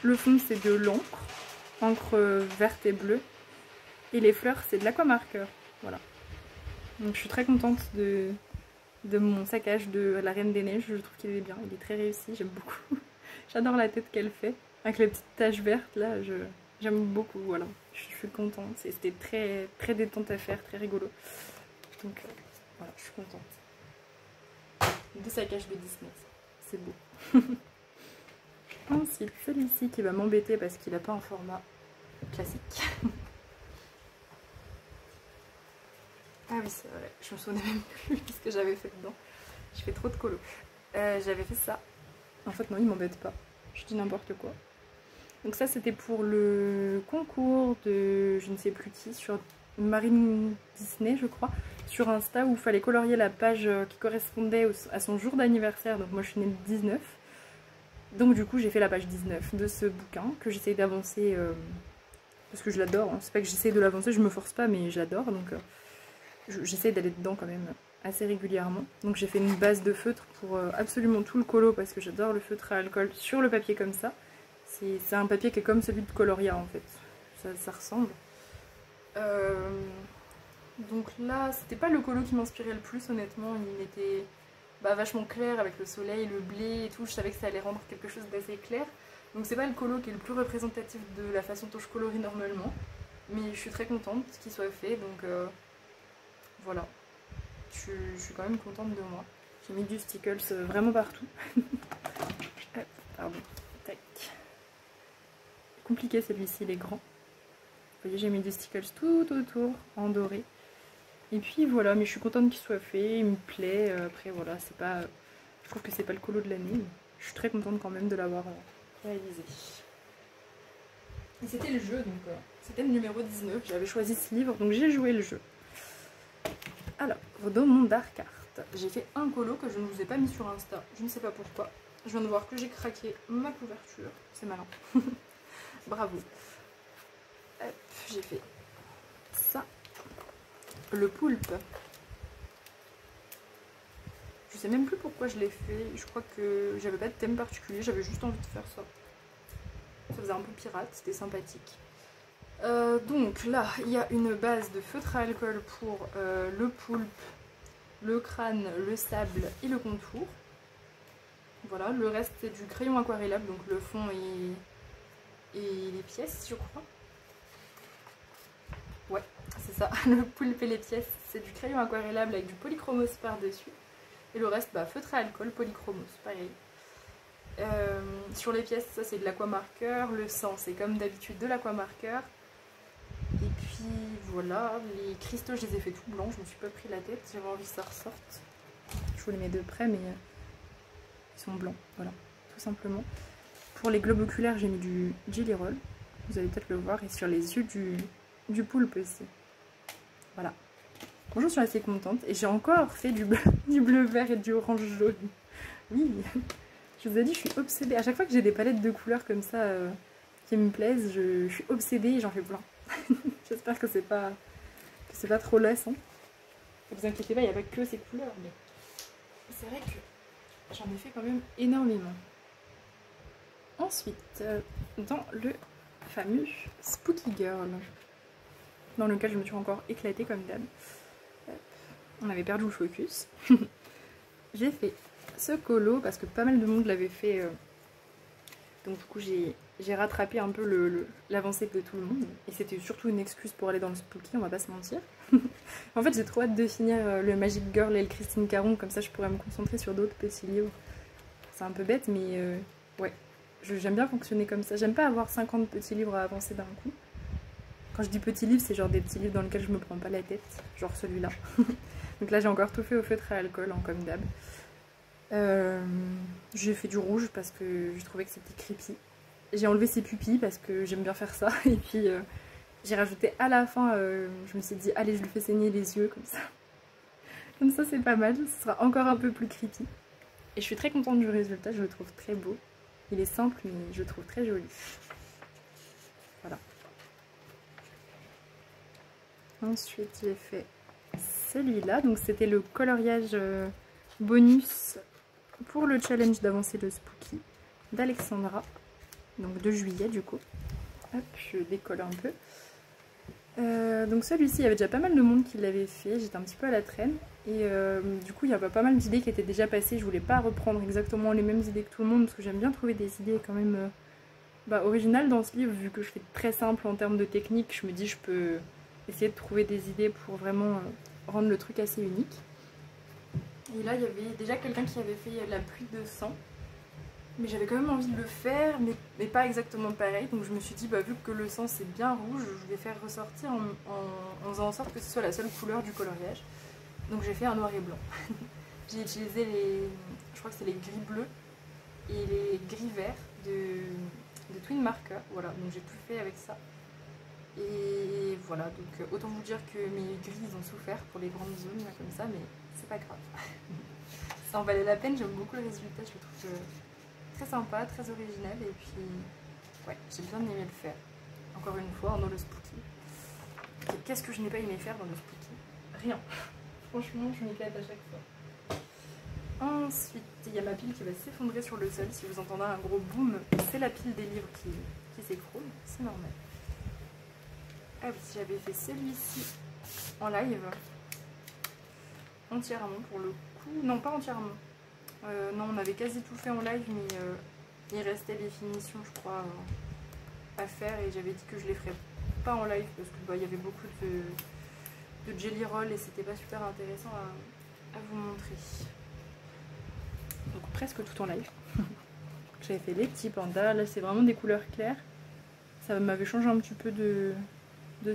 S1: Le fond c'est de l'encre, encre verte et bleue. Et les fleurs c'est de l'aquamarqueur, voilà. Donc je suis très contente de mon saccage de la Reine des Neiges, je trouve qu'il est bien, il est très réussi, j'aime beaucoup. J'adore la tête qu'elle fait, avec les petites taches vertes là, j'aime beaucoup, voilà. Je suis contente, c'était très, très détente à faire, très rigolo. Donc voilà, je suis contente. 2 saccages de Disney, c'est beau. Ensuite, celui-ci qui va m'embêter parce qu'il n'a pas un format classique. Ah oui c'est vrai, je me souvenais même plus ce que j'avais fait dedans. Je fais trop de colo. J'avais fait ça. En fait non il m'embête pas. Je dis n'importe quoi. Donc ça c'était pour le concours de je ne sais plus qui, sur Marine Disney je crois, sur Insta où il fallait colorier la page qui correspondait à son jour d'anniversaire. Donc moi je suis née le 19. Donc du coup j'ai fait la page 19 de ce bouquin que j'essaye d'avancer parce que je l'adore. Hein. C'est pas que j'essaye de l'avancer, je me force pas mais je l'adore donc... J'essaie d'aller dedans quand même assez régulièrement. Donc j'ai fait une base de feutre pour absolument tout le colo parce que j'adore le feutre à alcool sur le papier comme ça. C'est un papier qui est comme celui de Coloria en fait. Ça ressemble. Donc là, c'était pas le colo qui m'inspirait le plus honnêtement. Il était vachement clair avec le soleil, le blé et tout. Je savais que ça allait rendre quelque chose d'assez clair. Donc c'est pas le colo qui est le plus représentatif de la façon dont je colorie normalement. Mais je suis très contente qu'il soit fait. Donc... voilà, je suis quand même contente de moi. J'ai mis du stickles vraiment partout. Hop, pardon, tac. Compliqué celui-ci, il est grand. Vous voyez, j'ai mis du stickles tout autour, en doré. Et puis voilà, mais je suis contente qu'il soit fait, il me plaît. Après voilà, c'est pas... Je trouve que c'est pas le colo de l'année, mais je suis très contente quand même de l'avoir réalisé. Et c'était le jeu, donc c'était le numéro 19. J'avais choisi ce livre, donc j'ai joué le jeu. Alors, dans mon Dark Art, j'ai fait un colo que je ne vous ai pas mis sur Insta. Je ne sais pas pourquoi. Je viens de voir que j'ai craqué ma couverture. C'est malin. Bravo. Hop, j'ai fait ça. Le poulpe. Je sais même plus pourquoi je l'ai fait. Je crois que j'avais pas de thème particulier. J'avais juste envie de faire ça. Ça faisait un peu pirate. C'était sympathique. Donc là, il y a une base de feutre à alcool pour le poulpe, le crâne, le sable et le contour. Voilà, le reste c'est du crayon aquarellable, donc le fond et les pièces, je crois. Ouais, c'est ça, le poulpe et les pièces, c'est du crayon aquarellable avec du polychromos par-dessus. Et le reste, feutre à alcool, polychromos, pareil. Sur les pièces, ça c'est de l'aquamarqueur, le sang c'est comme d'habitude de l'aquamarqueur. Et puis voilà, les cristaux je les ai fait tout blancs, je me suis pas pris la tête, j'avais envie que ça ressorte. Je vous les mets de près mais ils sont blancs, voilà, tout simplement. Pour les globes oculaires j'ai mis du Jelly Roll, vous allez peut-être le voir, et sur les yeux du poulpe aussi. Voilà. Moi je suis assez contente et j'ai encore fait du bleu vert et du orange jaune. Oui, je vous ai dit je suis obsédée, à chaque fois que j'ai des palettes de couleurs comme ça qui me plaisent, je suis obsédée et j'en fais plein. J'espère que c'est pas trop lassant. Ne vous inquiétez pas, il n'y a pas que ces couleurs, mais c'est vrai que j'en ai fait quand même énormément. Ensuite, dans le fameux Spooky Girl, dans lequel je me suis encore éclatée comme d'hab. On avait perdu le focus. J'ai fait ce colo parce que pas mal de monde l'avait fait. Donc du coup j'ai rattrapé un peu l'avancée de tout le monde. Et c'était surtout une excuse pour aller dans le spooky, on va pas se mentir. En fait j'ai trop hâte de finir le Magic Girl et le Christine Caron, comme ça je pourrais me concentrer sur d'autres petits livres. C'est un peu bête mais ouais, j'aime bien fonctionner comme ça. J'aime pas avoir 50 petits livres à avancer d'un coup. Quand je dis petits livres, c'est genre des petits livres dans lesquels je me prends pas la tête, genre celui-là. Donc là j'ai encore tout fait au feutre à alcool, comme d'hab. J'ai fait du rouge parce que je trouvais que c'était creepy. J'ai enlevé ses pupilles parce que j'aime bien faire ça. Et puis j'ai rajouté à la fin, je me suis dit allez je lui fais saigner les yeux comme ça. Comme ça c'est pas mal, ce sera encore un peu plus creepy. Et je suis très contente du résultat, je le trouve très beau. Il est simple mais je le trouve très joli. Voilà. Ensuite j'ai fait celui-là, donc c'était le coloriage bonus pour le challenge d'avancer le spooky d'Alexandra, donc de juillet du coup. Hop, je décolle un peu. Donc celui-ci, il y avait déjà pas mal de monde qui l'avait fait, j'étais un petit peu à la traîne. Et du coup, il y avait pas mal d'idées qui étaient déjà passées, je voulais pas reprendre exactement les mêmes idées que tout le monde, parce que j'aime bien trouver des idées quand même originales dans ce livre, vu que je fais très simple en termes de technique, je me dis je peux essayer de trouver des idées pour vraiment rendre le truc assez unique. Et là, il y avait déjà quelqu'un qui avait fait la pluie de sang. Mais j'avais quand même envie de le faire, mais pas exactement pareil. Donc je me suis dit, vu que le sang c'est bien rouge, je vais faire ressortir en faisant en sorte que ce soit la seule couleur du coloriage. Donc j'ai fait un noir et blanc. J'ai utilisé je crois que c'est les gris bleus et les gris verts de Twin Marker. Voilà, donc j'ai tout fait avec ça. Et voilà, donc autant vous dire que mes gris ils ont souffert pour les grandes zones là, comme ça, mais c'est pas grave. Ça en valait la peine, j'aime beaucoup le résultat, je le trouve très sympa, très original, et puis ouais, j'ai bien aimé le faire. Encore une fois, dans le spooky. Qu'est-ce que je n'ai pas aimé faire dans le spooky? Rien. Franchement, je m'éclate à chaque fois. Ensuite, il y a ma pile qui va s'effondrer sur le sol. Si vous entendez un gros boom, c'est la pile des livres qui s'écroule, c'est normal. Ah oui, j'avais fait celui-ci en live, entièrement pour le coup. Non, pas entièrement. Non, on avait quasi tout fait en live, mais il restait les finitions, je crois, à faire. Et j'avais dit que je les ferais pas en live parce que y avait beaucoup de jelly roll et c'était pas super intéressant à vous montrer. Donc presque tout en live. J'avais fait les petits pandas. Là, c'est vraiment des couleurs claires. Ça m'avait changé un petit peu de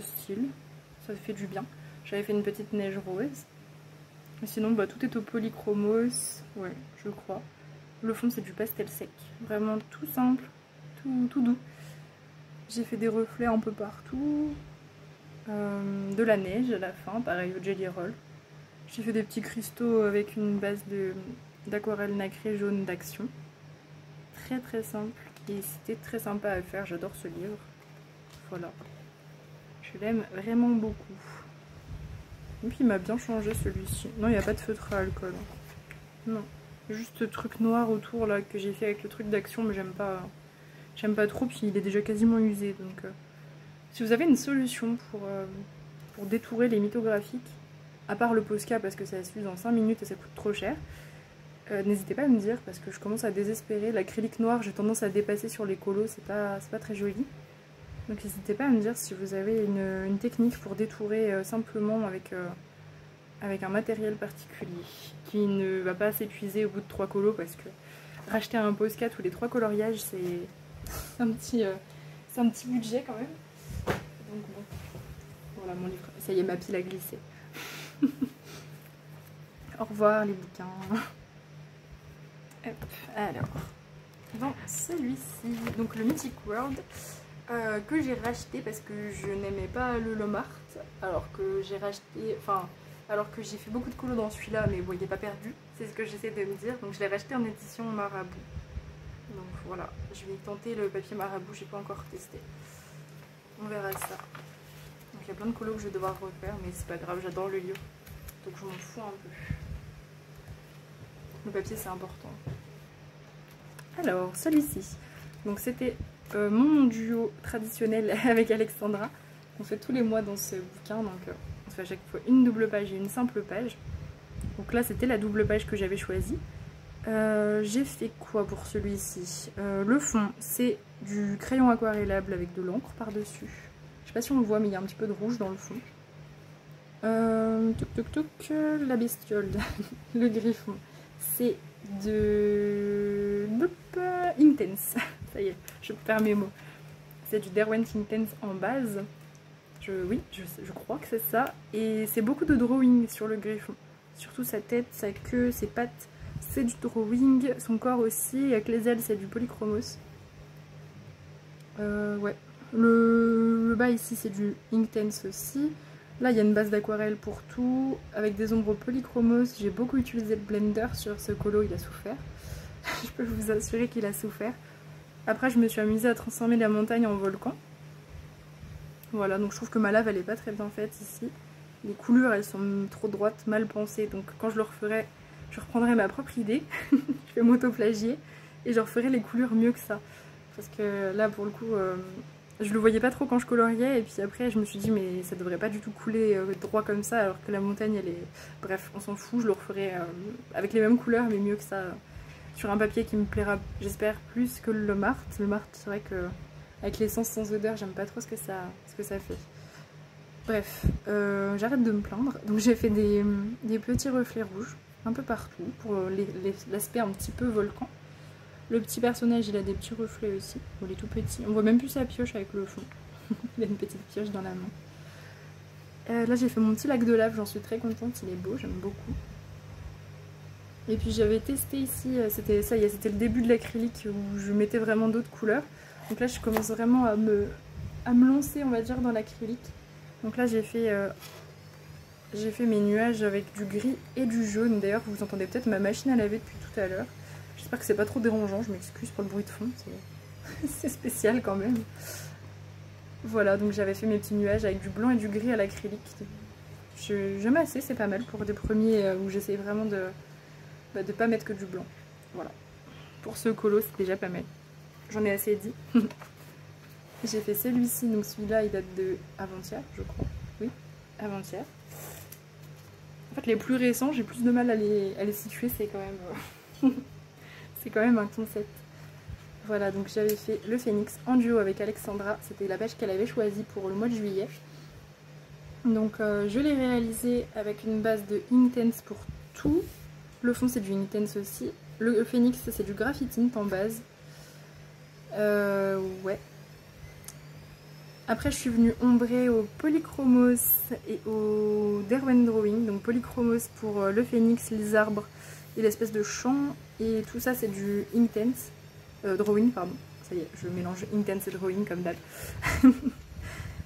S1: style. Ça fait du bien. J'avais fait une petite neige rose. Mais sinon, tout est au polychromos, ouais, je crois. Le fond, c'est du pastel sec. Vraiment tout simple, tout doux. J'ai fait des reflets un peu partout. De la neige à la fin, pareil au jelly roll. J'ai fait des petits cristaux avec une base d'aquarelle nacrée jaune d'Action. Très très simple. Et c'était très sympa à faire, j'adore ce livre. Voilà. Je l'aime vraiment beaucoup. Et puis il m'a bien changé celui-ci. Non, il n'y a pas de feutre à alcool. Non. Juste le truc noir autour là que j'ai fait avec le truc d'Action, mais j'aime pas trop, puis il est déjà quasiment usé. Donc si vous avez une solution pour détourer les mythographiques, à part le Posca parce que ça s'use en 5 minutes et ça coûte trop cher, n'hésitez pas à me dire parce que je commence à désespérer. L'acrylique noir, j'ai tendance à dépasser sur les colos, c'est pas très joli. Donc n'hésitez pas à me dire si vous avez une technique pour détourer simplement avec un matériel particulier qui ne va pas s'épuiser au bout de 3 colos, parce que racheter un Posca tous les 3 coloriages c'est un petit budget quand même. Donc bon, voilà mon livre, ça y est, ma pile a glissé. Au revoir les bouquins. Hop, alors, dans celui-ci, donc le Mythic World, que j'ai racheté parce que je n'aimais pas le Lomart, alors que j'ai fait beaucoup de colos dans celui-là, mais bon, il n'est pas perdu, c'est ce que j'essaie de me dire. Donc je l'ai racheté en édition Marabout. Donc voilà, je vais tenter le papier Marabout, j'ai pas encore testé. On verra ça. Donc il y a plein de colos que je vais devoir refaire, mais c'est pas grave, j'adore le livre. Donc je m'en fous un peu. Le papier c'est important. Alors celui-ci, donc c'était mon duo traditionnel avec Alexandra. On fait tous les mois dans ce bouquin, donc on fait à chaque fois une double page et une simple page. Donc là c'était la double page que j'avais choisie. J'ai fait quoi pour celui-ci? Le fond c'est du crayon aquarellable avec de l'encre par dessus. Je sais pas si on le voit, mais il y a un petit peu de rouge dans le fond. La bestiole, le griffon, c'est de Intense. Ça y est, je perds mes mots. C'est du Derwent Intense en base. Oui, je crois que c'est ça. Et c'est beaucoup de drawing sur le griffon. Surtout sa tête, sa queue, ses pattes. c'est du drawing, son corps aussi, avec les ailes c'est du polychromos. Ouais. Le bas ici c'est du Inktense aussi. Là il y a une base d'aquarelle pour tout, avec des ombres polychromos. J'ai beaucoup utilisé le blender sur ce colo, il a souffert. Je peux vous assurer qu'il a souffert. Après je me suis amusée à transformer la montagne en volcan. Voilà, donc je trouve que ma lave elle est pas très bien faite ici. Les couleurs elles sont trop droites, mal pensées, donc quand je le referai, je reprendrai ma propre idée. Je vais m'auto-plagier et je referai les couleurs mieux que ça. Parce que là pour le coup, je le voyais pas trop quand je coloriais et puis après je me suis dit mais ça devrait pas du tout couler droit comme ça alors que la montagne elle est... Bref, on s'en fout, je le referai avec les mêmes couleurs mais mieux que ça. Sur un papier qui me plaira, j'espère, plus que le Marthe. Le Marthe, c'est vrai que avec l'essence sans odeur, j'aime pas trop ce que ça fait. Bref, j'arrête de me plaindre. Donc j'ai fait des petits reflets rouges un peu partout pour l'aspect un petit peu volcan. Le petit personnage, il a des petits reflets aussi. Bon, il est tout petit. On voit même plus sa pioche avec le fond. Il a une petite pioche dans la main. Là, j'ai fait mon petit lac de lave. J'en suis très contente. Il est beau, j'aime beaucoup. Et puis j'avais testé ici, c'était le début de l'acrylique où je mettais vraiment d'autres couleurs. Donc là je commence vraiment à me lancer on va dire dans l'acrylique. Donc là j'ai fait mes nuages avec du gris et du jaune. D'ailleurs vous entendez peut-être ma machine à laver depuis tout à l'heure. J'espère que c'est pas trop dérangeant, je m'excuse pour le bruit de fond, c'est spécial quand même. Voilà, donc j'avais fait mes petits nuages avec du blanc et du gris à l'acrylique. J'aime assez, c'est pas mal pour des premiers où j'essaye vraiment de pas mettre que du blanc. Voilà. Pour ce colo, c'est déjà pas mal. J'en ai assez dit. J'ai fait celui-ci, donc celui-là, il date de avant-hier, je crois. Oui, avant-hier. En fait, les plus récents, j'ai plus de mal à les situer, c'est quand même... c'est quand même un concept. Voilà, donc j'avais fait le phénix en duo avec Alexandra. C'était la page qu'elle avait choisie pour le mois de juillet. Donc je l'ai réalisé avec une base de Inktense pour tout. Le fond c'est du Inktense aussi. Le phénix c'est du graphitint en base. Ouais. Après je suis venue ombrer au Polychromos et au Derwent Drawing. Donc Polychromos pour le phénix, les arbres et l'espèce de champ. Et tout ça c'est du Inktense. Drawing pardon. Ça y est, je mélange Inktense et Drawing comme d'hab.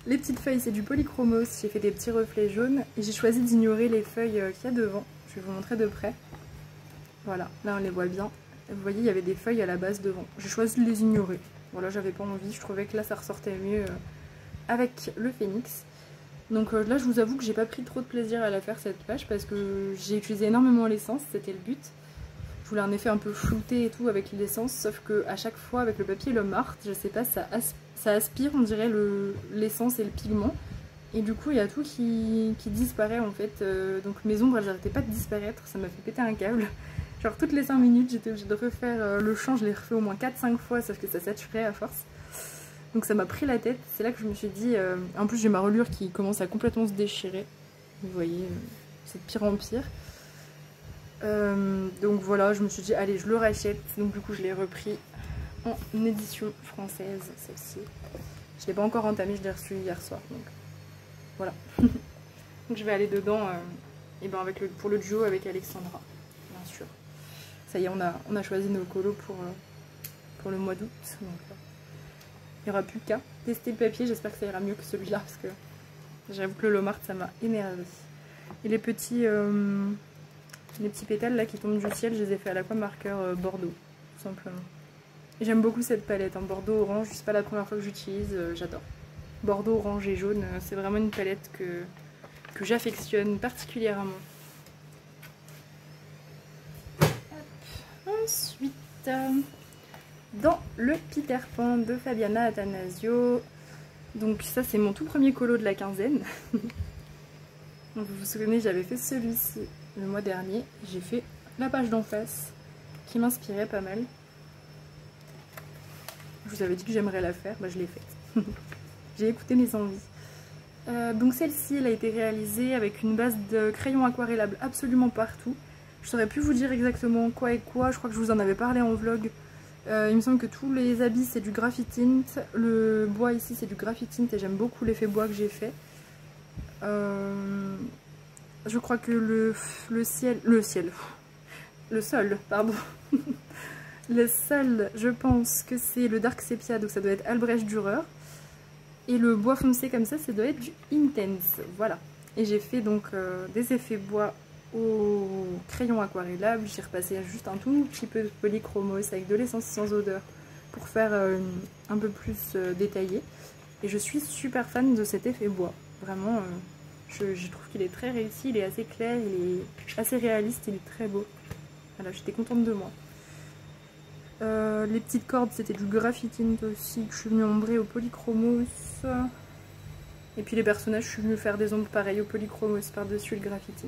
S1: Les petites feuilles c'est du Polychromos. J'ai fait des petits reflets jaunes. Et j'ai choisi d'ignorer les feuilles qu'il y a devant. Je vais vous montrer de près. Voilà, là on les voit bien. Vous voyez, il y avait des feuilles à la base devant. J'ai choisi de les ignorer. Voilà, j'avais pas envie. Je trouvais que là, ça ressortait mieux avec le phénix. Donc là, je vous avoue que j'ai pas pris trop de plaisir à la faire cette page parce que j'ai utilisé énormément l'essence. C'était le but. Je voulais un effet un peu flouté et tout avec l'essence. Sauf que à chaque fois, avec le papier le Marthe, je sais pas, ça aspire, on dirait, l'essence et le pigment. Et du coup, il y a tout qui disparaît en fait. Donc mes ombres, elles n'arrêtaient pas de disparaître. Ça m'a fait péter un câble. Genre toutes les 5 minutes, j'étais obligée de refaire le champ. Je l'ai refait au moins 4-5 fois, sauf que ça saturait à force. Donc ça m'a pris la tête. C'est là que je me suis dit... En plus, j'ai ma reliure qui commence à complètement se déchirer. Vous voyez, c'est de pire en pire. Donc voilà, je me suis dit, allez, je le rachète. Donc du coup, je l'ai repris en édition française, celle-ci. Je ne l'ai pas encore entamé, je l'ai reçu hier soir. Donc voilà. Donc je vais aller dedans et ben pour le duo avec Alexandra, bien sûr. Ça y est, on a choisi nos colos pour le mois d'août. Donc il n'y aura plus qu'à tester le papier. J'espère que ça ira mieux que celui-là parce que j'avoue que le Lomart ça m'a énervé. Et les petits pétales là qui tombent du ciel, je les ai fait à l'aquamarqueur Bordeaux, tout simplement. J'aime beaucoup cette palette, hein, Bordeaux orange. C'est pas la première fois que j'utilise, j'adore. Bordeaux orange et jaune, c'est vraiment une palette que j'affectionne particulièrement. Ensuite, dans le Peter Pan de Fabiana Attanasio. Donc ça c'est mon tout premier colo de la quinzaine. Donc vous vous souvenez, j'avais fait celui-ci le mois dernier. J'ai fait la page d'en face qui m'inspirait pas mal. Je vous avais dit que j'aimerais la faire, bah je l'ai faite. J'ai écouté mes envies. Donc celle-ci, elle a été réalisée avec une base de crayon aquarellable absolument partout. Je saurais plus vous dire exactement quoi et quoi, je crois que je vous en avais parlé en vlog. Il me semble que tous les habits c'est du graphitint, le bois ici c'est du graphitint et j'aime beaucoup l'effet bois que j'ai fait. Je crois que le ciel, le sol, pardon. Le sol, je pense que c'est le Dark Sepia, donc ça doit être Albrecht Dürer. Et le bois foncé comme ça doit être du Intense, voilà. Et j'ai fait donc des effets bois au crayon aquarellable. J'ai repassé juste un tout petit peu de polychromos avec de l'essence sans odeur pour faire un peu plus détaillé. Et je suis super fan de cet effet bois. Vraiment, je trouve qu'il est très réussi, il est assez clair, il est assez réaliste, il est très beau. Voilà, j'étais contente de moi. Les petites cordes, c'était du graphitint aussi, que je suis venue ombrer au polychromos. Et puis les personnages, je suis venue faire des ombres pareilles au polychromos par-dessus le graphitint.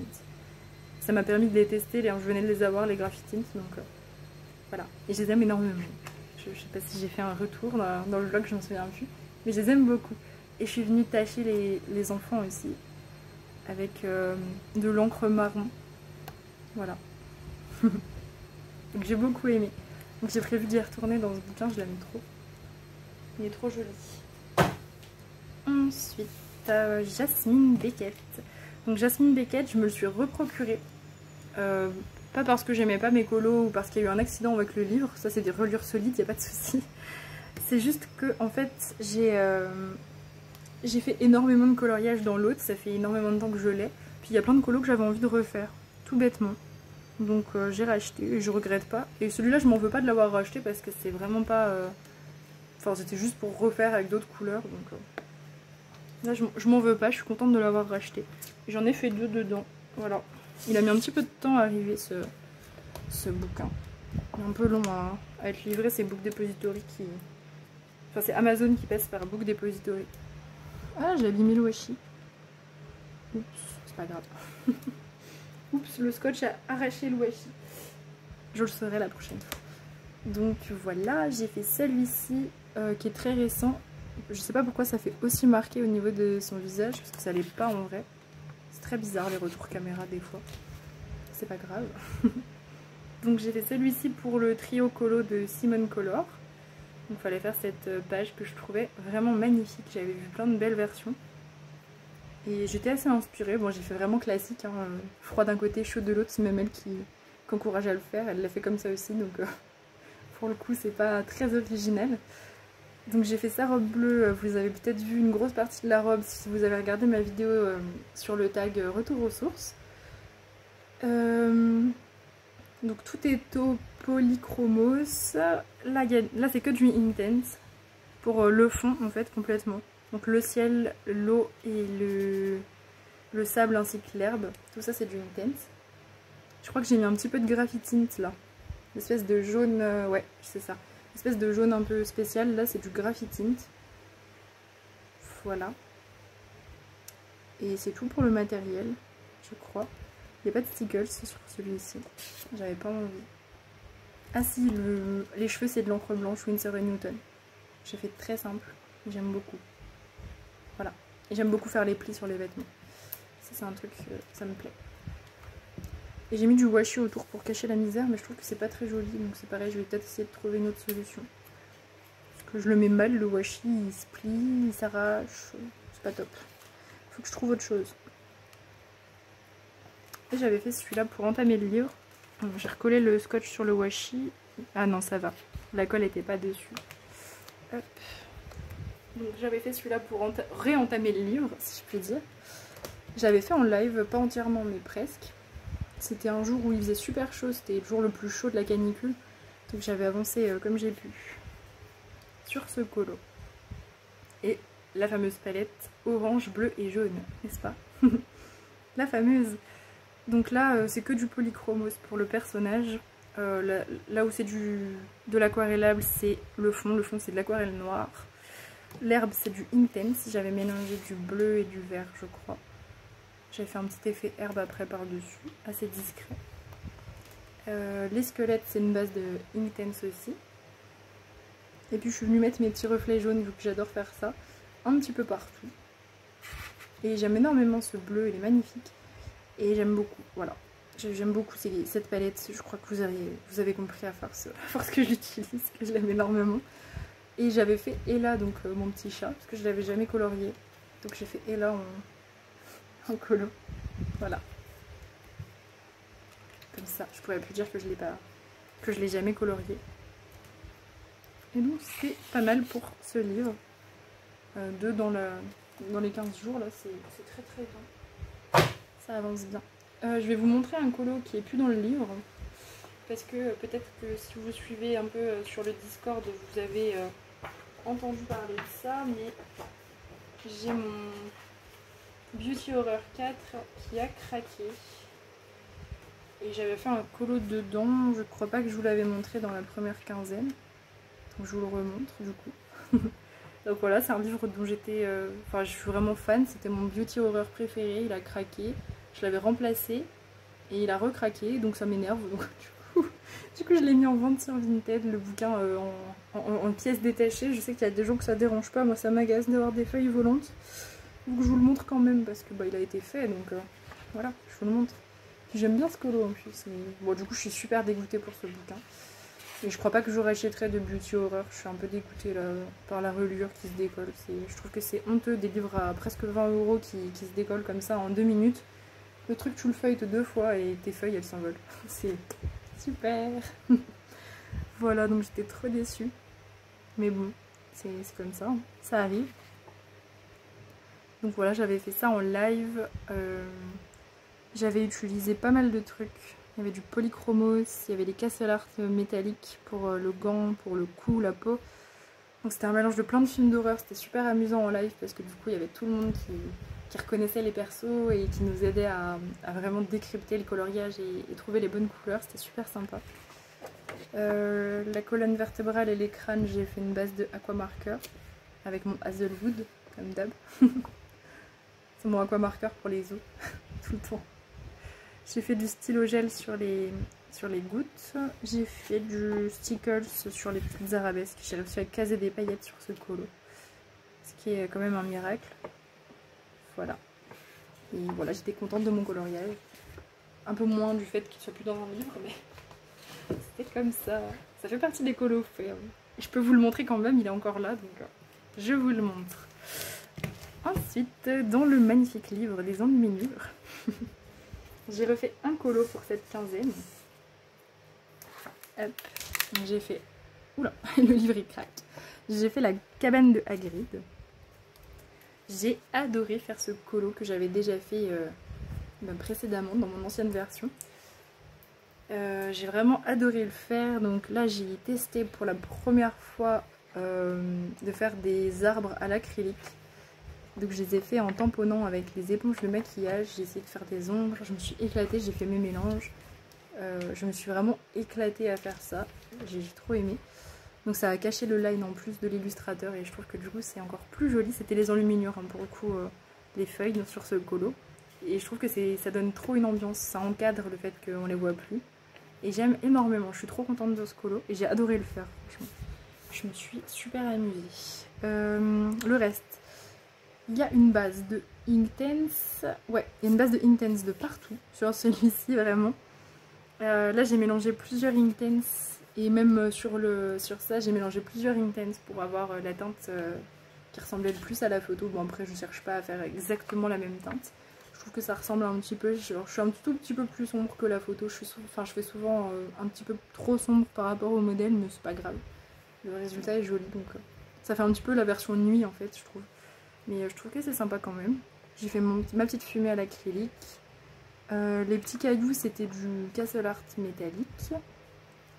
S1: Ça m'a permis de les tester, je venais de les avoir, les graphitint, donc voilà. Et je les aime énormément. Je sais pas si j'ai fait un retour dans le vlog, je m'en souviens plus. Mais je les aime beaucoup. Et je suis venue tâcher les enfants aussi, avec de l'encre marron. Voilà. Donc j'ai beaucoup aimé. Donc j'ai prévu d'y retourner dans ce bouquin, je l'aime trop. Il est trop joli. Ensuite, Jasmine Beckett. Donc Jasmine Beckett, je me le suis reprocuré. Pas parce que j'aimais pas mes colos ou parce qu'il y a eu un accident avec le livre. Ça c'est des reliures solides, il n'y a pas de souci. C'est juste que en fait j'ai fait énormément de coloriage dans l'autre. Ça fait énormément de temps que je l'ai. Puis il y a plein de colos que j'avais envie de refaire. Tout bêtement. Donc j'ai racheté et je regrette pas. Et celui-là je m'en veux pas de l'avoir racheté parce que c'est vraiment pas... Enfin c'était juste pour refaire avec d'autres couleurs. Donc là je m'en veux pas, je suis contente de l'avoir racheté. J'en ai fait 2 dedans. Voilà. Il a mis un petit peu de temps à arriver ce bouquin. Il est un peu long à être livré, c'est Book Depository qui... Enfin c'est Amazon qui passe par Book Depository. Ah j'ai abîmé le washi. Oups, c'est pas grave. Oups, le scotch a arraché le washi. Je le saurai la prochaine fois. Donc voilà, j'ai fait celui-ci qui est très récent. Je sais pas pourquoi ça fait aussi marqué au niveau de son visage, parce que ça l'est pas en vrai. C'est très bizarre les retours caméra des fois. C'est pas grave. Donc j'ai fait celui-ci pour le trio colo de Simone Color. Donc il fallait faire cette page que je trouvais vraiment magnifique. J'avais vu plein de belles versions. Et j'étais assez inspirée. Bon, j'ai fait vraiment classique, hein, froid d'un côté, chaud de l'autre. C'est même elle qui encourage à le faire. Elle l'a fait comme ça aussi, donc pour le coup, c'est pas très original. Donc j'ai fait sa robe bleue. Vous avez peut-être vu une grosse partie de la robe si vous avez regardé ma vidéo sur le tag Retour aux sources. Donc tout est au polychromos. Là c'est que du Intense pour le fond en fait complètement. Donc le ciel, l'eau et le sable ainsi que l'herbe. Tout ça c'est du Intense. Je crois que j'ai mis un petit peu de graphitint là. Une espèce de jaune, ouais c'est ça. Une espèce de jaune un peu spécial. Là c'est du graphitint. Voilà. Et c'est tout pour le matériel, je crois. Il n'y a pas de stickers sur celui-ci. J'avais pas envie. Ah si, les cheveux c'est de l'encre blanche Winsor & Newton. J'ai fait très simple. J'aime beaucoup. Voilà. Et j'aime beaucoup faire les plis sur les vêtements. Ça c'est un truc, ça me plaît. Et j'ai mis du washi autour pour cacher la misère, mais je trouve que c'est pas très joli. Donc c'est pareil, je vais peut-être essayer de trouver une autre solution. Parce que je le mets mal, le washi, il se plie, il s'arrache. C'est pas top. Faut que je trouve autre chose. Et j'avais fait celui-là pour entamer le livre. J'ai recollé le scotch sur le washi. Ah non, ça va. La colle n'était pas dessus. Hop. Donc j'avais fait celui-là pour réentamer le livre, si je puis dire. J'avais fait en live, pas entièrement, mais presque. C'était un jour où il faisait super chaud. C'était le jour le plus chaud de la canicule. Donc j'avais avancé comme j'ai pu sur ce colo. Et la fameuse palette orange, bleu et jaune, n'est-ce pas? La fameuse. Donc là, c'est que du polychromos pour le personnage. Là où c'est de l'aquarellable, c'est le fond. Le fond, c'est de l'aquarelle noire. L'herbe, c'est du Intense. J'avais mélangé du bleu et du vert, je crois. J'avais fait un petit effet herbe après par-dessus, assez discret. Les squelettes, c'est une base de Intense aussi. Et puis je suis venue mettre mes petits reflets jaunes, vu que j'adore faire ça, un petit peu partout. Et j'aime énormément ce bleu, il est magnifique. Et j'aime beaucoup, voilà. J'aime beaucoup cette palette, je crois que vous avez compris à force que j'utilise, que je l'aime énormément. Et j'avais fait Ella, donc mon petit chat, parce que je l'avais jamais colorié. Donc j'ai fait Ella en colo. Voilà. Comme ça, je pourrais plus dire que je l'ai jamais colorié. Et donc c'est pas mal pour ce livre. 2 dans les 15 jours, là, c'est très bien. Ça avance bien. Je vais vous montrer un colo qui est plus dans le livre. Parce que peut-être que si vous suivez un peu sur le Discord, vous avez entendu parler de ça. Mais j'ai mon Beauty Horror 4 qui a craqué. Et j'avais fait un colo dedans. Je crois pas que je vous l'avais montré dans la première quinzaine. Donc je vous le remontre du coup. Donc voilà, c'est un livre dont j'étais... Enfin, je suis vraiment fan. C'était mon Beauty Horror préféré. Il a craqué. Je l'avais remplacé. Et il a recraqué. Donc ça m'énerve. Donc du coup, je l'ai mis en vente sur Vinted. Le bouquin en pièces détachées. Je sais qu'il y a des gens que ça dérange pas. Moi, ça m'agace d'avoir des feuilles volantes. Donc je vous le montre quand même. Parce que bah, il a été fait. Donc voilà, je vous le montre. Puis j'aime bien ce colo en plus. Bon, du coup, je suis super dégoûtée pour ce bouquin. Et je crois pas que je rachèterai de Beauty Horror. Je suis un peu dégoûtée là, par la reliure qui se décolle. Je trouve que c'est honteux, des livres à presque 20 € qui se décollent comme ça en 2 minutes. Le truc, tu le feuilletes 2 fois et tes feuilles elles s'envolent. C'est super. Voilà, donc j'étais trop déçue. Mais bon, c'est comme ça, hein. Ça arrive. Donc voilà, j'avais fait ça en live. J'avais utilisé pas mal de trucs. Il y avait du polychromos, il y avait des castle art métalliques pour le gant, pour le cou, la peau. Donc c'était un mélange de plein de films d'horreur. C'était super amusant en live parce que du coup il y avait tout le monde qui reconnaissait les persos et qui nous aidait à vraiment décrypter le coloriage et trouver les bonnes couleurs. C'était super sympa. La colonne vertébrale et les crânes, j'ai fait une base de aquamarker avec mon Hazelwood, comme d'hab. C'est mon aquamarker pour les os, tout le temps. J'ai fait du stylo gel sur les gouttes. J'ai fait du stickers sur les petites arabesques. J'ai réussi à caser des paillettes sur ce colo. Ce qui est quand même un miracle. Voilà. Et voilà, j'étais contente de mon coloriage. Un peu moins du fait qu'il soit plus dans un livre, mais c'était comme ça. Ça fait partie des colos faits. Je peux vous le montrer quand même, il est encore là, donc je vous le montre. Ensuite, dans le magnifique livre des enluminures, j'ai refait un colo pour cette quinzaine. Hop, j'ai fait... Oula, le livre il craque. J'ai fait la cabane de Hagrid. J'ai adoré faire ce colo que j'avais déjà fait précédemment dans mon ancienne version. J'ai vraiment adoré le faire. Donc là, j'ai testé pour la première fois de faire des arbres à l'acrylique. Donc je les ai fait en tamponnant avec les éponges de maquillage. J'ai essayé de faire des ombres, je me suis éclatée, j'ai fait mes mélanges. Je me suis vraiment éclatée à faire ça. J'ai trop aimé. Donc ça a caché le line en plus de l'illustrateur et je trouve que du coup c'est encore plus joli. C'était les enluminures hein, pour le coup, les feuilles sur ce colo. Et je trouve que ça donne trop une ambiance, ça encadre le fait qu'on les voit plus. Et j'aime énormément, je suis trop contente de ce colo et j'ai adoré le faire franchement. Je me suis super amusée. Le reste. Il y a une base de Inktense. Ouais, il y a une base de Inktense de partout. Sur celui-ci, vraiment. Là, j'ai mélangé plusieurs Inktense. Et même sur ça, j'ai mélangé plusieurs Inktense pour avoir la teinte qui ressemblait le plus à la photo. Bon, après, je cherche pas à faire exactement la même teinte. Je trouve que ça ressemble un petit peu. Je suis un tout petit peu plus sombre que la photo. Je fais souvent un petit peu trop sombre par rapport au modèle, mais c'est pas grave. Le résultat est joli. Donc, ça fait un petit peu la version nuit, en fait, je trouve. Mais je trouve que c'est sympa quand même. J'ai fait ma petite fumée à l'acrylique. Les petits cailloux, c'était du castle art métallique.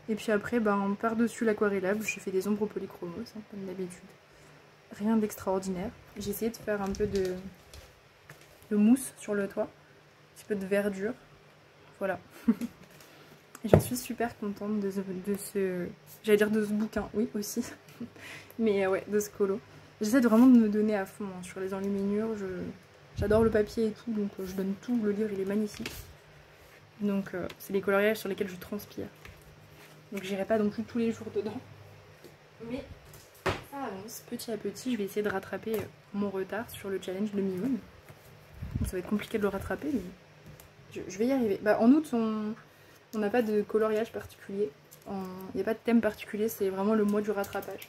S1: Et puis après, par-dessus l'aquarellable, j'ai fait des ombres au polychromos, hein, comme d'habitude. Rien d'extraordinaire. J'ai essayé de faire un peu de mousse sur le toit. Un petit peu de verdure. Voilà. Et je suis super contente de ce... J'allais dire de ce bouquin, oui aussi. Mais ouais, de ce colo. J'essaie vraiment de me donner à fond hein, sur les enluminures. J'adore le papier et tout, donc je donne tout. Le livre, il est magnifique. Donc c'est les coloriages sur lesquels je transpire. Donc j'irai pas non plus tous les jours dedans. Mais ça avance petit à petit. Je vais essayer de rattraper mon retard sur le challenge de mi-moon. Ça va être compliqué de le rattraper, mais je vais y arriver. En août, on n'a pas de coloriage particulier. Il n'y a pas de thème particulier, c'est vraiment le mois du rattrapage.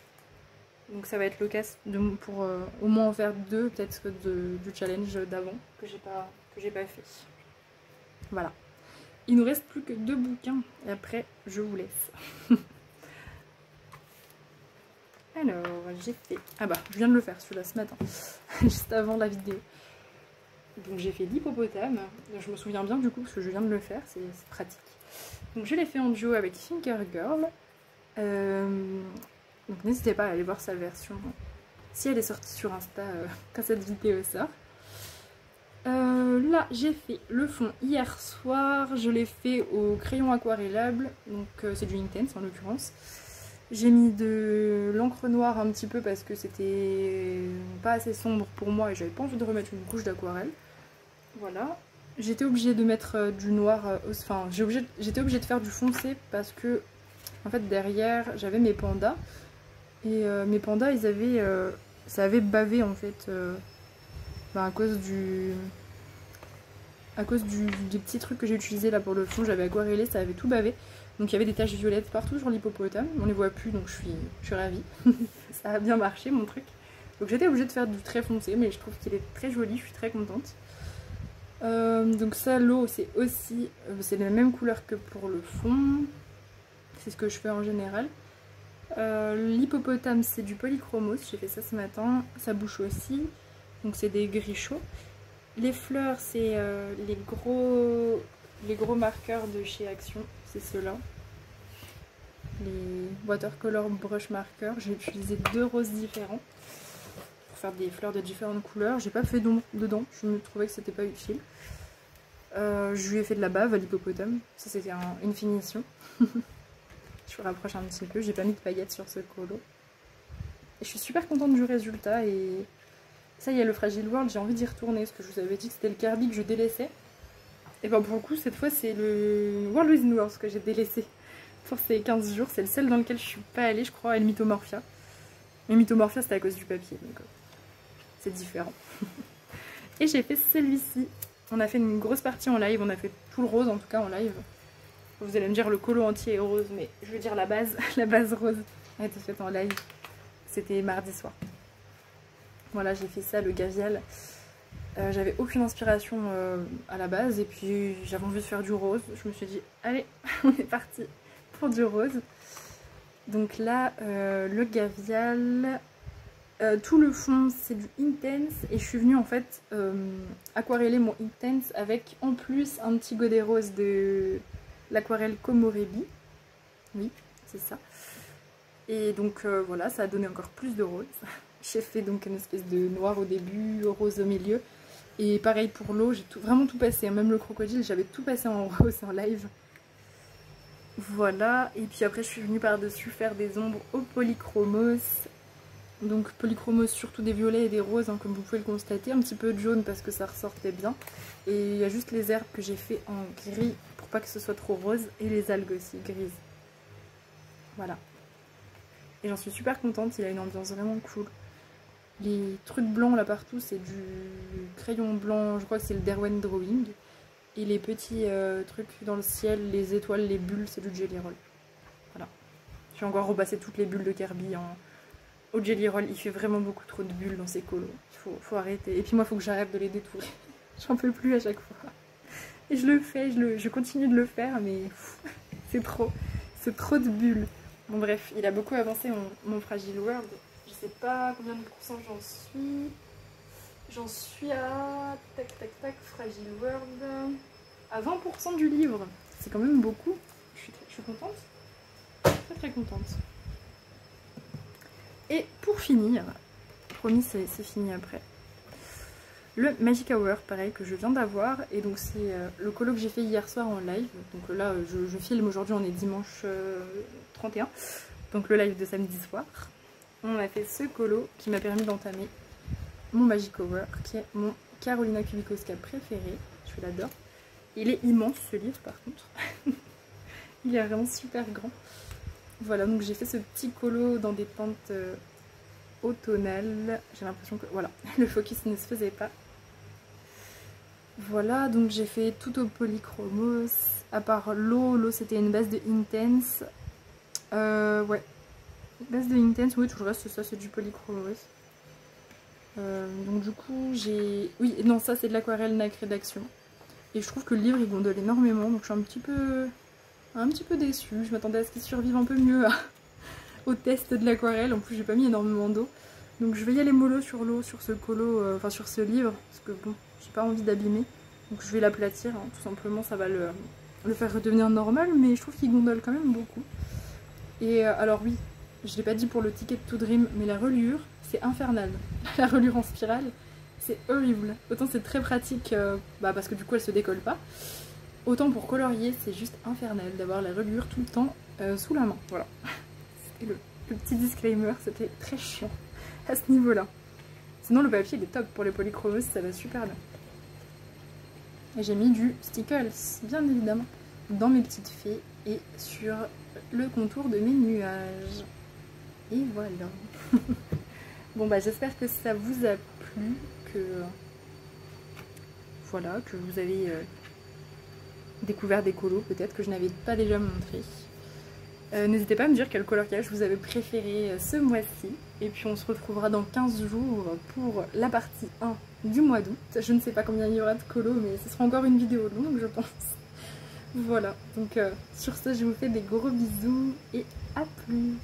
S1: Donc ça va être l'occasion pour au moins en faire 2 peut-être du challenge d'avant que j'ai pas fait. Voilà. Il nous reste plus que 2 bouquins et après je vous laisse. Alors j'ai fait... Ah bah je viens de le faire celui-là ce matin, juste avant la vidéo. Donc j'ai fait l'hippopotame, je me souviens bien du coup parce que je viens de le faire, c'est pratique. Donc je l'ai fait en duo avec Finger Girl. Donc n'hésitez pas à aller voir sa version si elle est sortie sur Insta quand cette vidéo sort. Là j'ai fait le fond hier soir, je l'ai fait au crayon aquarellable, donc c'est du Intense en l'occurrence. J'ai mis de l'encre noire un petit peu parce que c'était pas assez sombre pour moi et j'avais pas envie de remettre une couche d'aquarelle. Voilà. J'étais obligée de mettre du noir, enfin j'étais obligée de faire du foncé parce que en fait derrière j'avais mes pandas et mes pandas ils avaient ça avait bavé en fait à cause des petits trucs que j'ai utilisé là pour le fond, j'avais aquarellé, ça avait tout bavé. Donc il y avait des taches violettes partout sur l'hippopotame, on les voit plus donc je suis ravie. Ça a bien marché mon truc. Donc j'étais obligée de faire du très foncé mais je trouve qu'il est très joli, je suis très contente. Donc ça, l'eau c'est aussi, c'est la même couleur que pour le fond, c'est ce que je fais en général. L'hippopotame c'est du polychromos, j'ai fait ça ce matin, ça bouche aussi, donc c'est des gris chauds. Les fleurs c'est les gros marqueurs de chez Action, c'est ceux-là. Les watercolor brush markers, j'ai utilisé 2 roses différents pour faire des fleurs de différentes couleurs. J'ai pas fait d'ombre dedans, je me trouvais que c'était pas utile. Je lui ai fait de la bave à l'hippopotame, ça c'était une finition. Je vous rapproche un petit peu, j'ai pas mis de paillettes sur ce colo. Et je suis super contente du résultat et ça y est, le Fragile World, j'ai envie d'y retourner parce que je vous avais dit que c'était le Kirby que je délaissais. Et ben pour le coup, cette fois c'est le World Within Worlds que j'ai délaissé pour ces 15 jours. C'est le seul dans lequel je suis pas allée, je crois, et le Mythomorphia. Mais Mythomorphia c'était à cause du papier, donc c'est différent. Et j'ai fait celui-ci. On a fait une grosse partie en live, on a fait tout le rose en tout cas en live. Vous allez me dire le colo entier est rose, mais je veux dire la base rose a été faite en live. C'était mardi soir. Voilà, j'ai fait ça, le gavial. J'avais aucune inspiration à la base et puis j'avais envie de faire du rose. Je me suis dit, allez, on est parti pour du rose. Donc là, le gavial... tout le fond c'est du Intense et je suis venue en fait aquareller mon Intense avec en plus un petit godet rose de l'aquarelle Komorebi. Oui, c'est ça. Et donc voilà, ça a donné encore plus de rose. J'ai fait donc une espèce de noir au début, rose au milieu. Et pareil pour l'eau, j'ai vraiment tout passé. Même le crocodile, j'avais tout passé en rose en live. Voilà, et puis après je suis venue par-dessus faire des ombres au polychromos. Donc polychromos, surtout des violets et des roses, hein, comme vous pouvez le constater. Un petit peu de jaune parce que ça ressortait bien. Et il y a juste les herbes que j'ai fait en gris pour pas que ce soit trop rose. Et les algues aussi, grises. Voilà. Et j'en suis super contente, il a une ambiance vraiment cool. Les trucs blancs là partout, c'est du crayon blanc, je crois que c'est le Derwent Drawing. Et les petits trucs dans le ciel, les étoiles, les bulles, c'est du Jelly Roll. Voilà. J'ai encore repassé toutes les bulles de Kirby au Jelly Roll. Il fait vraiment beaucoup trop de bulles dans ces colos. Faut arrêter. Et puis moi, il faut que j'arrête de les détourer. J'en peux plus à chaque fois. Et je le fais, je continue de le faire, mais c'est trop. C'est trop de bulles. Bon bref, il a beaucoup avancé mon Fragile World. Je sais pas combien de pourcents j'en suis. J'en suis à... tac tac tac, Fragile World. À 20% du livre. C'est quand même beaucoup. Je suis contente. Très très contente. Et pour finir, promis c'est fini après. Le Magic Hour, pareil, que je viens d'avoir. Et donc c'est le colo que j'ai fait hier soir en live. Donc là, je filme aujourd'hui, on est dimanche 31. Donc le live de samedi soir. On a fait ce colo qui m'a permis d'entamer mon Magic Hour, qui est mon Carolina Kubikowska préféré. Je l'adore. Il est immense ce livre par contre. Il est vraiment super grand. Voilà, donc j'ai fait ce petit colo dans des pentes automnales. J'ai l'impression que, voilà, le focus ne se faisait pas. Voilà, donc j'ai fait tout au polychromos. À part l'eau c'était une base de Intense. Ouais, base de Intense, oui, tout le reste c'est ça, c'est du polychromos. Donc du coup j'ai... Oui, non, ça c'est de l'aquarelle nacrée d'Action. Et je trouve que le livre il gondole énormément, donc je suis un petit peu déçue. Je m'attendais à ce qu'il survive un peu mieux au test de l'aquarelle. En plus j'ai pas mis énormément d'eau. Donc je vais y aller mollo sur l'eau, sur ce colo, enfin sur ce livre, parce que bon, j'ai pas envie d'abîmer. Donc je vais l'aplatir, hein, tout simplement, ça va le faire redevenir normal, mais je trouve qu'il gondole quand même beaucoup. Et alors oui, je l'ai pas dit pour le Ticket to Dream, mais la reliure, c'est infernal. La reliure en spirale, c'est horrible. Autant c'est très pratique, parce que du coup elle se décolle pas. Autant pour colorier, c'est juste infernal d'avoir la reliure tout le temps sous la main. Voilà. C'était le petit disclaimer, c'était très chiant à ce niveau-là. Sinon le papier il est top pour les polychromos, ça va super bien. Et j'ai mis du Stickles, bien évidemment, dans mes petites fées et sur le contour de mes nuages. Et voilà. Bon bah j'espère que ça vous a plu, que voilà, que vous avez découvert des colos peut-être que je n'avais pas déjà montré. N'hésitez pas à me dire quel coloriage vous avez préféré ce mois-ci. Et puis on se retrouvera dans 15 jours pour la partie 1 du mois d'août. Je ne sais pas combien il y aura de colos, mais ce sera encore une vidéo longue je pense. Voilà, donc sur ce je vous fais des gros bisous et à plus.